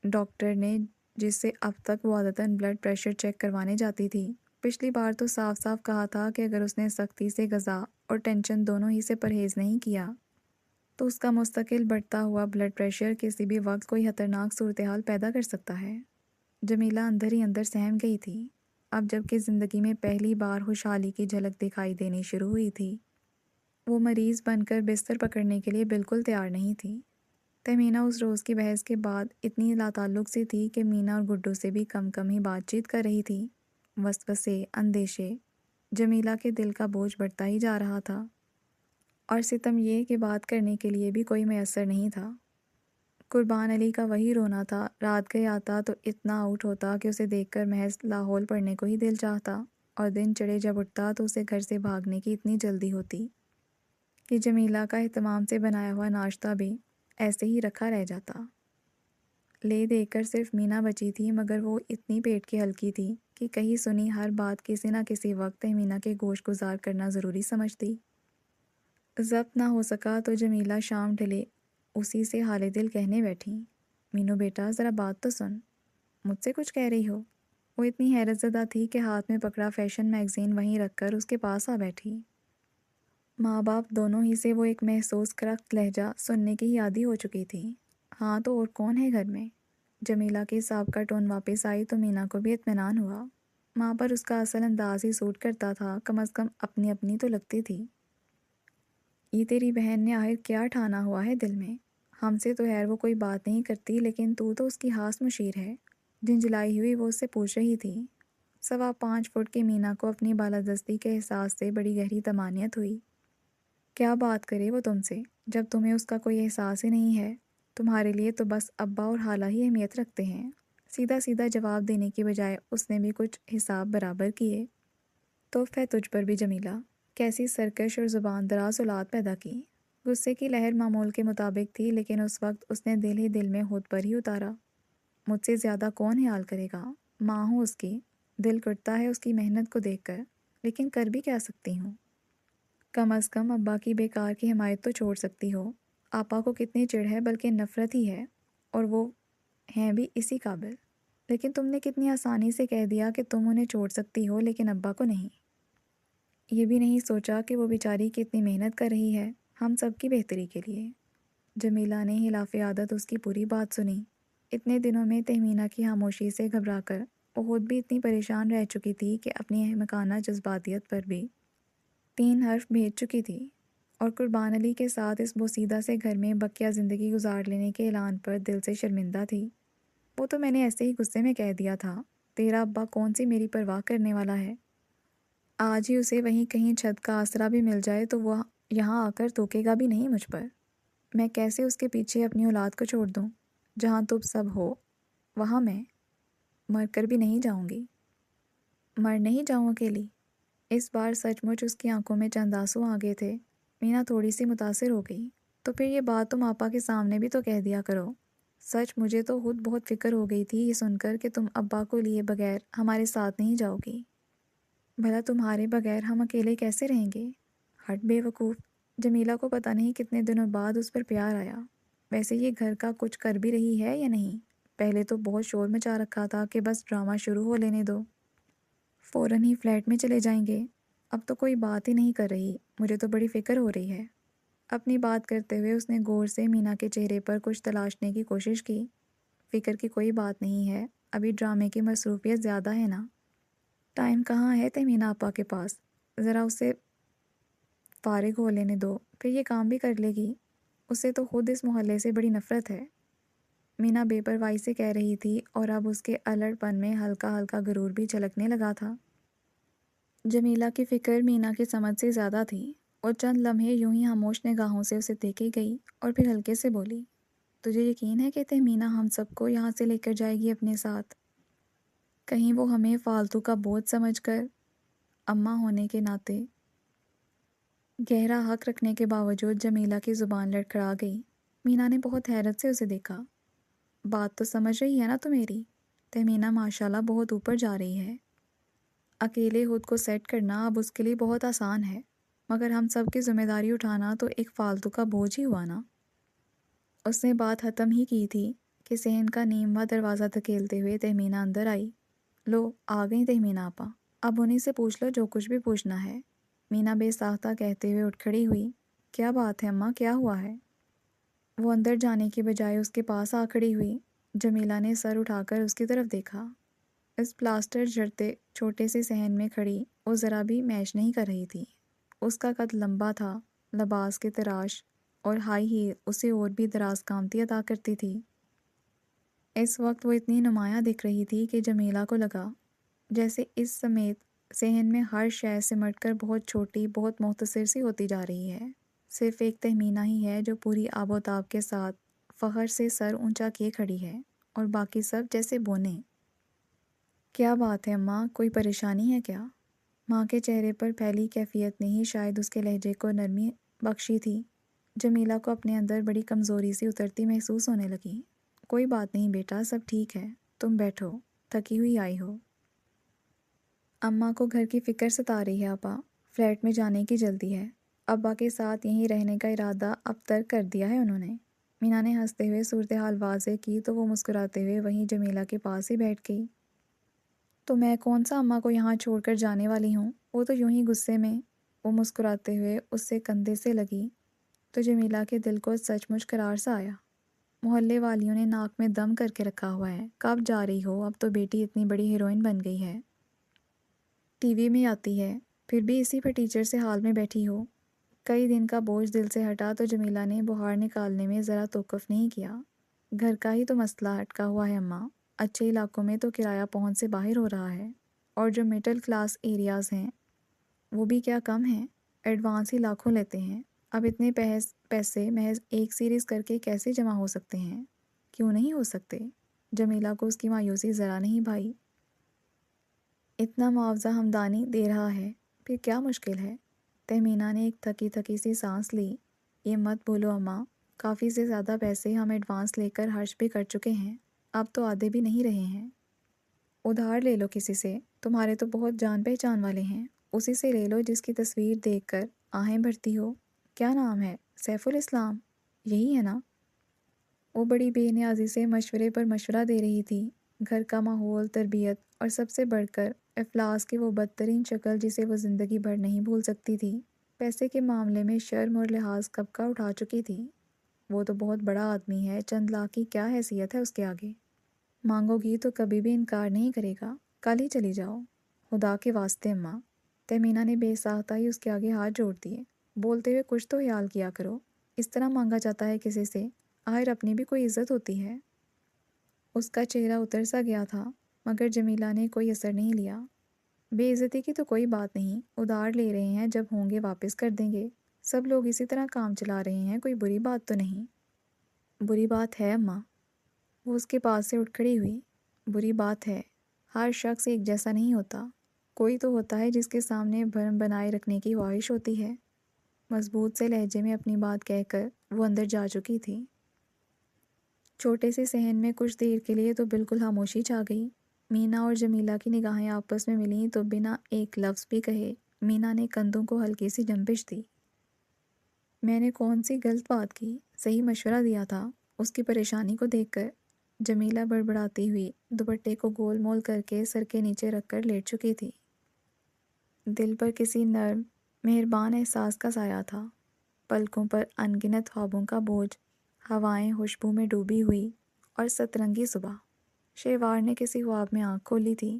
ڈاکٹر نے، جس سے اب تک وہ عادتاً بلڈ پریشر چیک کروانے جاتی تھی، پچھلی بار تو صاف صاف کہا تھا کہ اگر اس نے سختی سے غذا اور ٹینشن دونوں ہی سے پرہیز نہیں کیا تو اس کا مستقل بڑھتا ہوا بلڈ پریشر کسی بھی وقت کوئی خطرناک صورتحال پیدا کر سکتا ہے۔ جمیلہ اندر ہی اندر سہم گئی تھی۔ اب جب کہ زندگی میں پہلی بار خوشحالی کی جھلک دکھائی دینی شروع ہوئی تھی، وہ مریض بن کر بستر پکڑنے کے لیے بالکل تیار نہیں تھی۔ تہمینہ اس روز کی بحث کے بعد اتنی لاتعلق سی تھی کہ مینا اور گڈو سے بھی کم کم ہی بات چیت کر رہی تھی۔ وسوسے، اندیشے، جمیلہ کے دل کا بوجھ بڑھتا ہی جا رہا تھا، اور ستم یہ کہ بات کرنے کے لیے بھی کوئی میسر نہیں تھا۔ قربان علی کا وہی رونا تھا۔ رات گئے آتا تو اتنا آؤٹ ہوتا کہ اسے دیکھ کر محض لاحول پڑھنے کو ہی دل چاہتا، اور دن چڑھے جب اٹھتا تو اسے گھر سے بھاگنے کی اتنی جلدی ہوتی کہ جمیلہ کا اہتمام سے بنایا ہوا ناشتہ بھی ایسے ہی رکھا رہ جاتا۔ لے دے کر صرف مینا بچی تھی، مگر وہ اتنی پیٹ کی ہلکی تھی کہ کہیں سنی ہر بات کسی نہ کسی وقت تہمینہ کے گوش گزار کرنا ضروری سمجھتی۔ ضبط نہ ہو سکا تو جمیلہ شام ڈھلے اسی سے حال دل کہنے بیٹھی، مینو بیٹا ذرا بات تو سن، مجھ سے کچھ کہہ رہی ہو؟ وہ اتنی حیرت زدہ تھی کہ ہاتھ میں پکڑا فیشن میگزین وہیں رکھ کر اس کے پاس آ بیٹھی۔ ماں باپ دونوں ہی سے وہ ایک محسوس کرخت لہجہ سننے کی ہی عادی ہو چکی تھی۔ ہاں تو اور کون ہے گھر میں؟ جمیلہ کے سابقہ ٹون واپس آئی تو مینا کو بھی اطمینان ہوا۔ ماں پر اس کا اصل انداز ہی سوٹ کرتا تھا، کم از کم اپنی اپنی تو لگتی تھی۔ یہ تیری بہن نے آخر کیا ٹھانا ہوا ہے دل میں؟ ہم سے تو خیر وہ کوئی بات نہیں کرتی، لیکن تو اس کی خاص مشیر ہے۔ جھنجھلائی ہوئی وہ اس سے پوچھ رہی تھی۔ 5.25 فٹ کی مینا کو اپنی بالادستی کے احساس سے بڑی گہری طمانینت ہوئی۔ کیا بات کرے وہ تم سے، جب تمہیں اس کا کوئی احساس ہی نہیں ہے؟ تمہارے لیے تو بس ابا اور خالہ ہی اہمیت رکھتے ہیں۔ سیدھا سیدھا جواب دینے کی بجائے اس نے بھی کچھ حساب برابر کیے۔ توف ہے تجھ پر بھی جمیلہ، کیسی سرکش اور زبان دراز اولاد پیدا کی۔ غصے کی لہر معمول کے مطابق تھی، لیکن اس وقت اس نے دل ہی دل میں خود پر ہی اتارا۔ مجھ سے زیادہ کون خیال کرے گا؟ ماں ہوں اس کی، دل کٹتا ہے اس کی محنت کو دیکھ کر، لیکن کر بھی کیا سکتی ہوں؟ کم از کم ابا کی بیکار کی حمایت تو چھوڑ سکتی ہو۔ آپا کو کتنی چڑ ہے، بلکہ نفرت ہی ہے، اور وہ ہیں بھی اسی قابل۔ لیکن تم نے کتنی آسانی سے کہہ دیا کہ تم انہیں چھوڑ سکتی ہو لیکن ابا کو نہیں۔ یہ بھی نہیں سوچا کہ وہ بیچاری کتنی محنت کر رہی ہے ہم سب کی بہتری کے لیے۔ جمیلہ نے خلاف عادت اس کی پوری بات سنی۔ اتنے دنوں میں تہمینہ کی خاموشی سے گھبرا کر وہ خود بھی اتنی پریشان رہ چکی تھی کہ اپنی احمقانہ جذباتیت پر بھی 3 حرف بھیج چکی تھی، اور قربان علی کے ساتھ اس بوسیدہ سے گھر میں بقیہ زندگی گزار لینے کے اعلان پر دل سے شرمندہ تھی۔ وہ تو میں نے ایسے ہی غصے میں کہہ دیا تھا، تیرا ابا کون سی میری پرواہ کرنے والا ہے؟ آج ہی اسے وہیں کہیں چھت کا آسرا بھی مل جائے تو وہ یہاں آ کر توکے گا بھی نہیں مجھ پر۔ میں کیسے اس کے پیچھے اپنی اولاد کو چھوڑ دوں؟ جہاں تم سب ہو وہاں میں مر کر بھی نہیں جاؤں گی۔ مر نہیں جاؤں اکیلی؟ اس بار سچ مچ اس کی آنکھوں میں چند آنسو آ گئے تھے۔ مینا تھوڑی سی متاثر ہو گئی۔ تو پھر یہ بات تم آپا کے سامنے بھی تو کہہ دیا کرو۔ سچ مجھے تو خود بہت فکر ہو گئی تھی یہ سن کر کہ تم ابا کو لیے بغیر ہمارے ساتھ نہیں جاؤ گی۔ بھلا تمہارے بغیر ہم اکیلے کیسے رہیں گے؟ ہٹ بے وقوف۔ جمیلہ کو پتہ نہیں کتنے دنوں بعد اس پر پیار آیا۔ ویسے یہ گھر کا کچھ کر بھی رہی ہے یا نہیں؟ پہلے تو بہت شور مچا رکھا تھا کہ بس ڈرامہ شروع ہو لینے دو۔ فوراً ہی فلیٹ میں چلے جائیں گے؟ اب تو کوئی بات ہی نہیں کر رہی، مجھے تو بڑی فکر ہو رہی ہے۔ اپنی بات کرتے ہوئے اس نے غور سے مینا کے چہرے پر کچھ تلاشنے کی کوشش کی۔ فکر کی کوئی بات نہیں ہے، ابھی ڈرامے کی مصروفیت زیادہ ہے نا۔ ٹائم کہاں ہے تہمینہ آپا کے پاس، ذرا اسے فارغ ہو لینے دو، پھر یہ کام بھی کر لے گی۔ اسے تو خود اس محلے سے بڑی نفرت ہے، مینا بے پرواہی سے کہہ رہی تھی، اور اب اس کے الڑ پن میں ہلکا ہلکا غرور بھی جھلکنے لگا تھا۔ جمیلہ کی فکر مینا کی سمجھ سے زیادہ تھی، اور چند لمحے یوں ہی خاموش نگاہوں سے اسے دیکھی گئی اور پھر ہلکے سے بولی، تجھے یقین ہے کہ تہمینہ ہم سب کو یہاں سے لے کر جائے گی اپنے ساتھ؟ کہیں وہ ہمیں فالتو کا بوجھ سمجھ کر؟ اماں ہونے کے ناطے گہرا حق رکھنے کے باوجود جمیلہ کی زبان لڑکھڑا گئی۔ مینا نے بہت حیرت سے اسے دیکھا۔ بات تو سمجھ رہی ہے نا تو میری؟ تہمینہ ماشاءاللہ بہت اوپر جا رہی ہے۔ اکیلے خود کو سیٹ کرنا اب اس کے لیے بہت آسان ہے، مگر ہم سب کی ذمہ داری اٹھانا تو ایک فالتو کا بوجھ ہی ہوا نا۔ اس نے بات ختم ہی کی تھی کہ صحن کا نیمواں دروازہ دھکیلتے ہوئے تہمینہ اندر آئی۔ لو آ گئی تہمینہ آپا، اب انہیں سے پوچھ لو جو کچھ بھی پوچھنا ہے۔ مینا بے ساختہ کہتے ہوئے اٹھ کھڑی ہوئی۔ کیا بات ہے اماں، کیا ہوا ہے؟ وہ اندر جانے کی بجائے اس کے پاس آ کھڑی ہوئی۔ جمیلہ نے سر اٹھا کر اس کی طرف دیکھا۔ اس پلاسٹر جڑتے چھوٹے سے صحن میں کھڑی وہ ذرا بھی میچ نہیں کر رہی تھی۔ اس کا قد لمبا تھا، لباس کے تراش اور ہائی ہیل اسے اور بھی دراز قامتی عطا کرتی تھی۔ اس وقت وہ اتنی نمایاں دکھ رہی تھی کہ جمیلہ کو لگا جیسے اس سمیت صحن میں ہر شے سمٹ کر بہت چھوٹی، بہت مختصر سی ہوتی جا رہی ہے۔ صرف ایک تہمینہ ہی ہے جو پوری آب و تاب کے ساتھ فخر سے سر اونچا کیے کھڑی ہے، اور باقی سب جیسے بونے۔ کیا بات ہے اماں، کوئی پریشانی ہے کیا؟ ماں کے چہرے پر پھیلی کیفیت نے ہی شاید اس کے لہجے کو نرمی بخشی تھی۔ جمیلہ کو اپنے اندر بڑی کمزوری سی اترتی محسوس ہونے لگی۔ کوئی بات نہیں بیٹا، سب ٹھیک ہے، تم بیٹھو، تھکی ہوئی آئی ہو۔ اماں کو گھر کی فکر ستا رہی ہے آپا، فلیٹ میں جانے کی جلدی ہے، ابا کے ساتھ یہیں رہنے کا ارادہ اب ترک کر دیا ہے انہوں نے۔ مینا نے ہنستے ہوئے صورتحال واضح کی تو وہ مسکراتے ہوئے وہیں جمیلہ کے پاس ہی بیٹھ گئی۔ تو میں کون سا اماں کو یہاں چھوڑ کر جانے والی ہوں؟ وہ تو یوں ہی غصے میں، وہ مسکراتے ہوئے اس سے کندھے سے لگی تو جمیلہ کے دل کو سچ مچ قرار سا آیا۔ محلے والیوں نے ناک میں دم کر کے رکھا ہوا ہے، کب جا رہی ہو؟ اب تو بیٹی اتنی بڑی ہیروئن بن گئی ہے، ٹی وی میں آتی ہے، پھر بھی اسی پر ٹیچر سے حال میں بیٹھی ہو۔ کئی دن کا بوجھ دل سے ہٹا تو جمیلہ نے بہار نکالنے میں ذرا توقف نہیں کیا۔ گھر کا ہی تو مسئلہ اٹکا ہوا ہے اماں، اچھے علاقوں میں تو کرایہ پہنچ سے باہر ہو رہا ہے، اور جو مڈل کلاس ایریاز ہیں وہ بھی کیا کم ہیں، ایڈوانس ہی لاکھوں لیتے ہیں۔ اب اتنے پیسے محض ایک سیریز کر کے کیسے جمع ہو سکتے ہیں؟ کیوں نہیں ہو سکتے؟ جمیلہ کو اس کی مایوسی ذرا نہیں بھائی۔ اتنا معاوضہ ہمدانی دے رہا ہے، پھر کیا مشکل ہے؟ تہمینہ نے ایک تھکی تھکی سی سانس لی۔ یہ مت بھولو اماں، کافی سے زیادہ پیسے ہم ایڈوانس لے کر خرچ بھی کر چکے ہیں، اب تو آدھے بھی نہیں رہے ہیں۔ ادھار لے لو کسی سے، تمہارے تو بہت جان پہچان والے ہیں، اسی سے لے لو جس کی تصویر دیکھ کر آہیں بھرتی ہو۔ کیا نام ہے؟ سیف الاسلام، یہی ہے نا؟ وہ بڑی بے نیازی سے مشورے پر مشورہ دے رہی تھی۔ گھر کا ماحول، تربیت، اور سب سے بڑھ کر افلاس کی وہ بدترین شکل جسے وہ زندگی بھر نہیں بھول سکتی تھی۔ پیسے کے معاملے میں شرم اور لحاظ کب کا اٹھا چکی تھی۔ وہ تو بہت بڑا آدمی ہے، چند لاکھ کی کیا حیثیت ہے اس کے آگے؟ مانگو گی تو کبھی بھی انکار نہیں کرے گا، کل ہی چلی جاؤ۔ خدا کے واسطے اماں، تہمینہ نے بے ساختہ ہی اس کے آگے ہاتھ جوڑ دیے۔ بولتے ہوئے کچھ تو خیال کیا کرو، اس طرح مانگا جاتا ہے کسی سے؟ آخر اپنی بھی کوئی عزت ہوتی ہے۔ اس کا چہرہ اتر سا گیا تھا، مگر جمیلہ نے کوئی اثر نہیں لیا۔ بے عزتی کی تو کوئی بات نہیں، ادھار لے رہے ہیں، جب ہوں گے واپس کر دیں گے، سب لوگ اسی طرح کام چلا رہے ہیں، کوئی بری بات تو نہیں۔ بری بات ہے اماں، وہ اس کے پاس سے اٹھ کھڑی ہوئی۔ بری بات ہے، ہر شخص ایک جیسا نہیں ہوتا، کوئی تو ہوتا ہے جس کے سامنے بھرم بنائے رکھنے کی خواہش ہوتی ہے۔ مضبوط سے لہجے میں اپنی بات کہہ کر وہ اندر جا چکی تھی۔ چھوٹے سے صحن میں کچھ دیر کے لیے تو بالکل خاموشی چھا گئی۔ مینا اور جمیلہ کی نگاہیں آپس میں ملیں تو بنا ایک لفظ بھی کہے مینا نے کندھوں کو ہلکی سی جنبش دی۔ میں نے کون سی غلط بات کی؟ صحیح مشورہ دیا تھا۔ اس کی پریشانی کو دیکھ کر جمیلہ بڑبڑاتی ہوئی دوپٹے کو گول مول کر کے سر کے نیچے رکھ کر لیٹ چکی تھی۔ دل پر کسی نرم مہربان احساس کا سایہ تھا، پلکوں پر انگنت خوابوں کا بوجھ، ہوائیں خوشبو میں ڈوبی ہوئی اور سترنگی صبح۔ شہوار نے کسی خواب میں آنکھ کھولی تھی،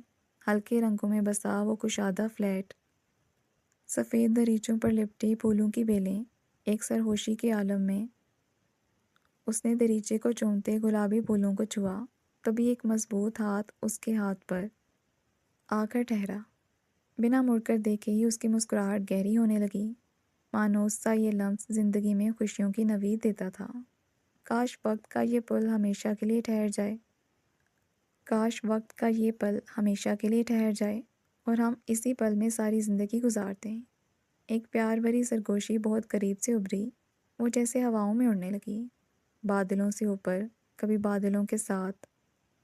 ہلکے رنگوں میں بسا وہ کشادہ فلیٹ، سفید دریچوں پر لپٹی پھولوں کی بیلیں، ایک سرہوشی کے عالم میں۔ اس نے دریچے کو چومتے گلابی پھولوں کو چھوا، تبھی ایک مضبوط ہاتھ اس کے ہاتھ پر آ کر ٹھہرا۔ بنا مڑ کر دیکھے ہی اس کی مسکراہٹ گہری ہونے لگی، مانوس سا یہ لمس زندگی میں خوشیوں کی نوید دیتا تھا۔ کاش وقت کا یہ پل ہمیشہ کے لیے ٹھہر جائے، کاش وقت کا یہ پل ہمیشہ کے لیے ٹھہر جائے اور ہم اسی پل میں ساری زندگی گزار دیں۔ ایک پیار بھری سرگوشی بہت قریب سے ابھری، وہ جیسے ہواؤں میں اڑنے لگی، بادلوں سے اوپر، کبھی بادلوں کے ساتھ۔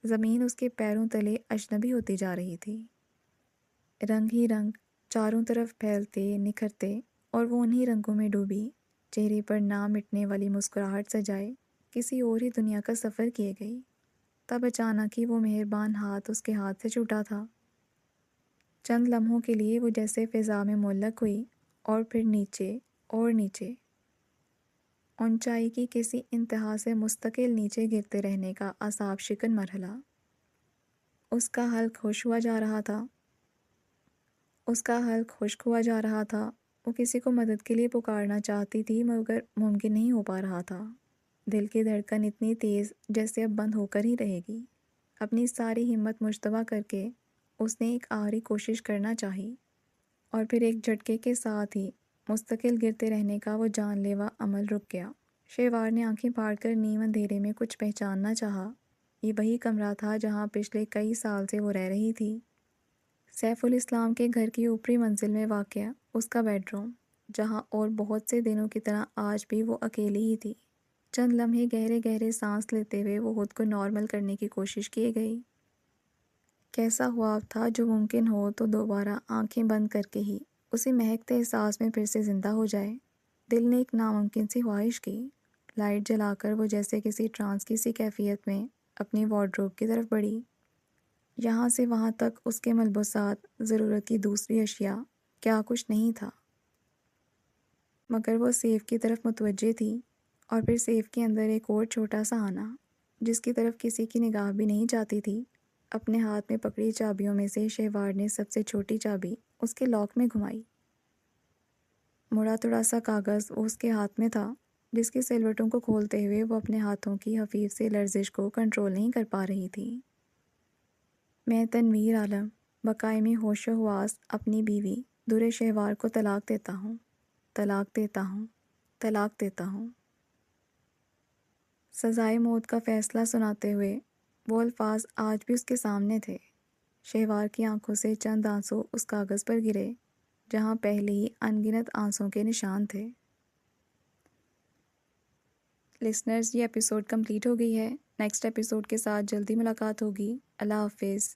زمین اس کے پیروں تلے اجنبی ہوتی جا رہی تھی، رنگ ہی رنگ چاروں طرف پھیلتے نکھرتے، اور وہ انہی رنگوں میں ڈوبی، چہرے پر نہ مٹنے والی مسکراہٹ سجائے کسی اور ہی دنیا کا سفر کیے گئی۔ تب اچانک ہی وہ مہربان ہاتھ اس کے ہاتھ سے چھوٹا تھا۔ چند لمحوں کے لیے وہ جیسے فضا میں معلق ہوئی، اور پھر نیچے اور نیچے، اونچائی کی کسی انتہا سے مستقل نیچے گرتے رہنے کا اعصاب شکن مرحلہ۔ اس کا حلق خشک ہوا جا رہا تھا، اس کا حلق خشک ہوا جا رہا تھا۔ وہ کسی کو مدد کے لیے پکارنا چاہتی تھی مگر ممکن نہیں ہو پا رہا تھا۔ دل کی دھڑکن اتنی تیز جیسے اب بند ہو کر ہی رہے گی۔ اپنی ساری ہمت مجتمع کر کے اس نے ایک آخری کوشش کرنا چاہی، اور پھر ایک جھٹکے کے ساتھ ہی مستقل گرتے رہنے کا وہ جان لیوا عمل رک گیا۔ شہوار نے آنکھیں پھاڑ کر نیم اندھیرے میں کچھ پہچاننا چاہا۔ یہ وہی کمرہ تھا جہاں پچھلے کئی سال سے وہ رہ رہی تھی، سیف الاسلام کے گھر کی اوپری منزل میں واقع اس کا بیڈ روم، جہاں اور بہت سے دنوں کی طرح آج بھی وہ اکیلی ہی تھی۔ چند لمحے گہرے گہرے سانس لیتے ہوئے وہ خود کو نارمل کرنے کی کوشش کیے گئی۔ کیسا خواب تھا جو ممکن ہو تو دوبارہ آنکھیں بند کر کے ہی اسی مہکتے احساس میں پھر سے زندہ ہو جائے۔ دل نے ایک ناممکن سی خواہش کی، لائٹ جلا کر وہ جیسے کسی ٹرانس کی سی کیفیت میں اپنی وارڈروب کی طرف بڑھی۔ یہاں سے وہاں تک اس کے ملبوسات، ضرورت کی دوسری اشیاء، کیا کچھ نہیں تھا، مگر وہ سیف کی طرف متوجہ تھی، اور پھر سیف کے اندر ایک اور چھوٹا سا آنا جس کی طرف کسی کی نگاہ بھی نہیں جاتی تھی۔ اپنے ہاتھ میں پکڑی چابیوں میں سے شہوار نے سب سے چھوٹی چابی اس کے لاک میں گھمائی۔ مڑا توڑا سا کاغذ وہ اس کے ہاتھ میں تھا، جس کی سلوٹوں کو کھولتے ہوئے وہ اپنے ہاتھوں کی خفیف سی لرزش کو کنٹرول نہیں کر پا رہی تھی۔ میں تنویر عالم بقائم ہوش و حواس اپنی بیوی در شہوار کو طلاق دیتا ہوں، طلاق دیتا ہوں، طلاق دیتا ہوں۔ سزائے موت کا فیصلہ سناتے ہوئے وہ الفاظ آج بھی اس کے سامنے تھے۔ شہوار کی آنکھوں سے چند آنسو اس کاغذ پر گرے جہاں پہلے ہی انگنت آنسوں کے نشان تھے۔ لسنرز، یہ ایپیسوڈ کمپلیٹ ہو گئی ہے۔ نیکسٹ ایپیسوڈ کے ساتھ جلدی ملاقات ہوگی۔ اللہ حافظ۔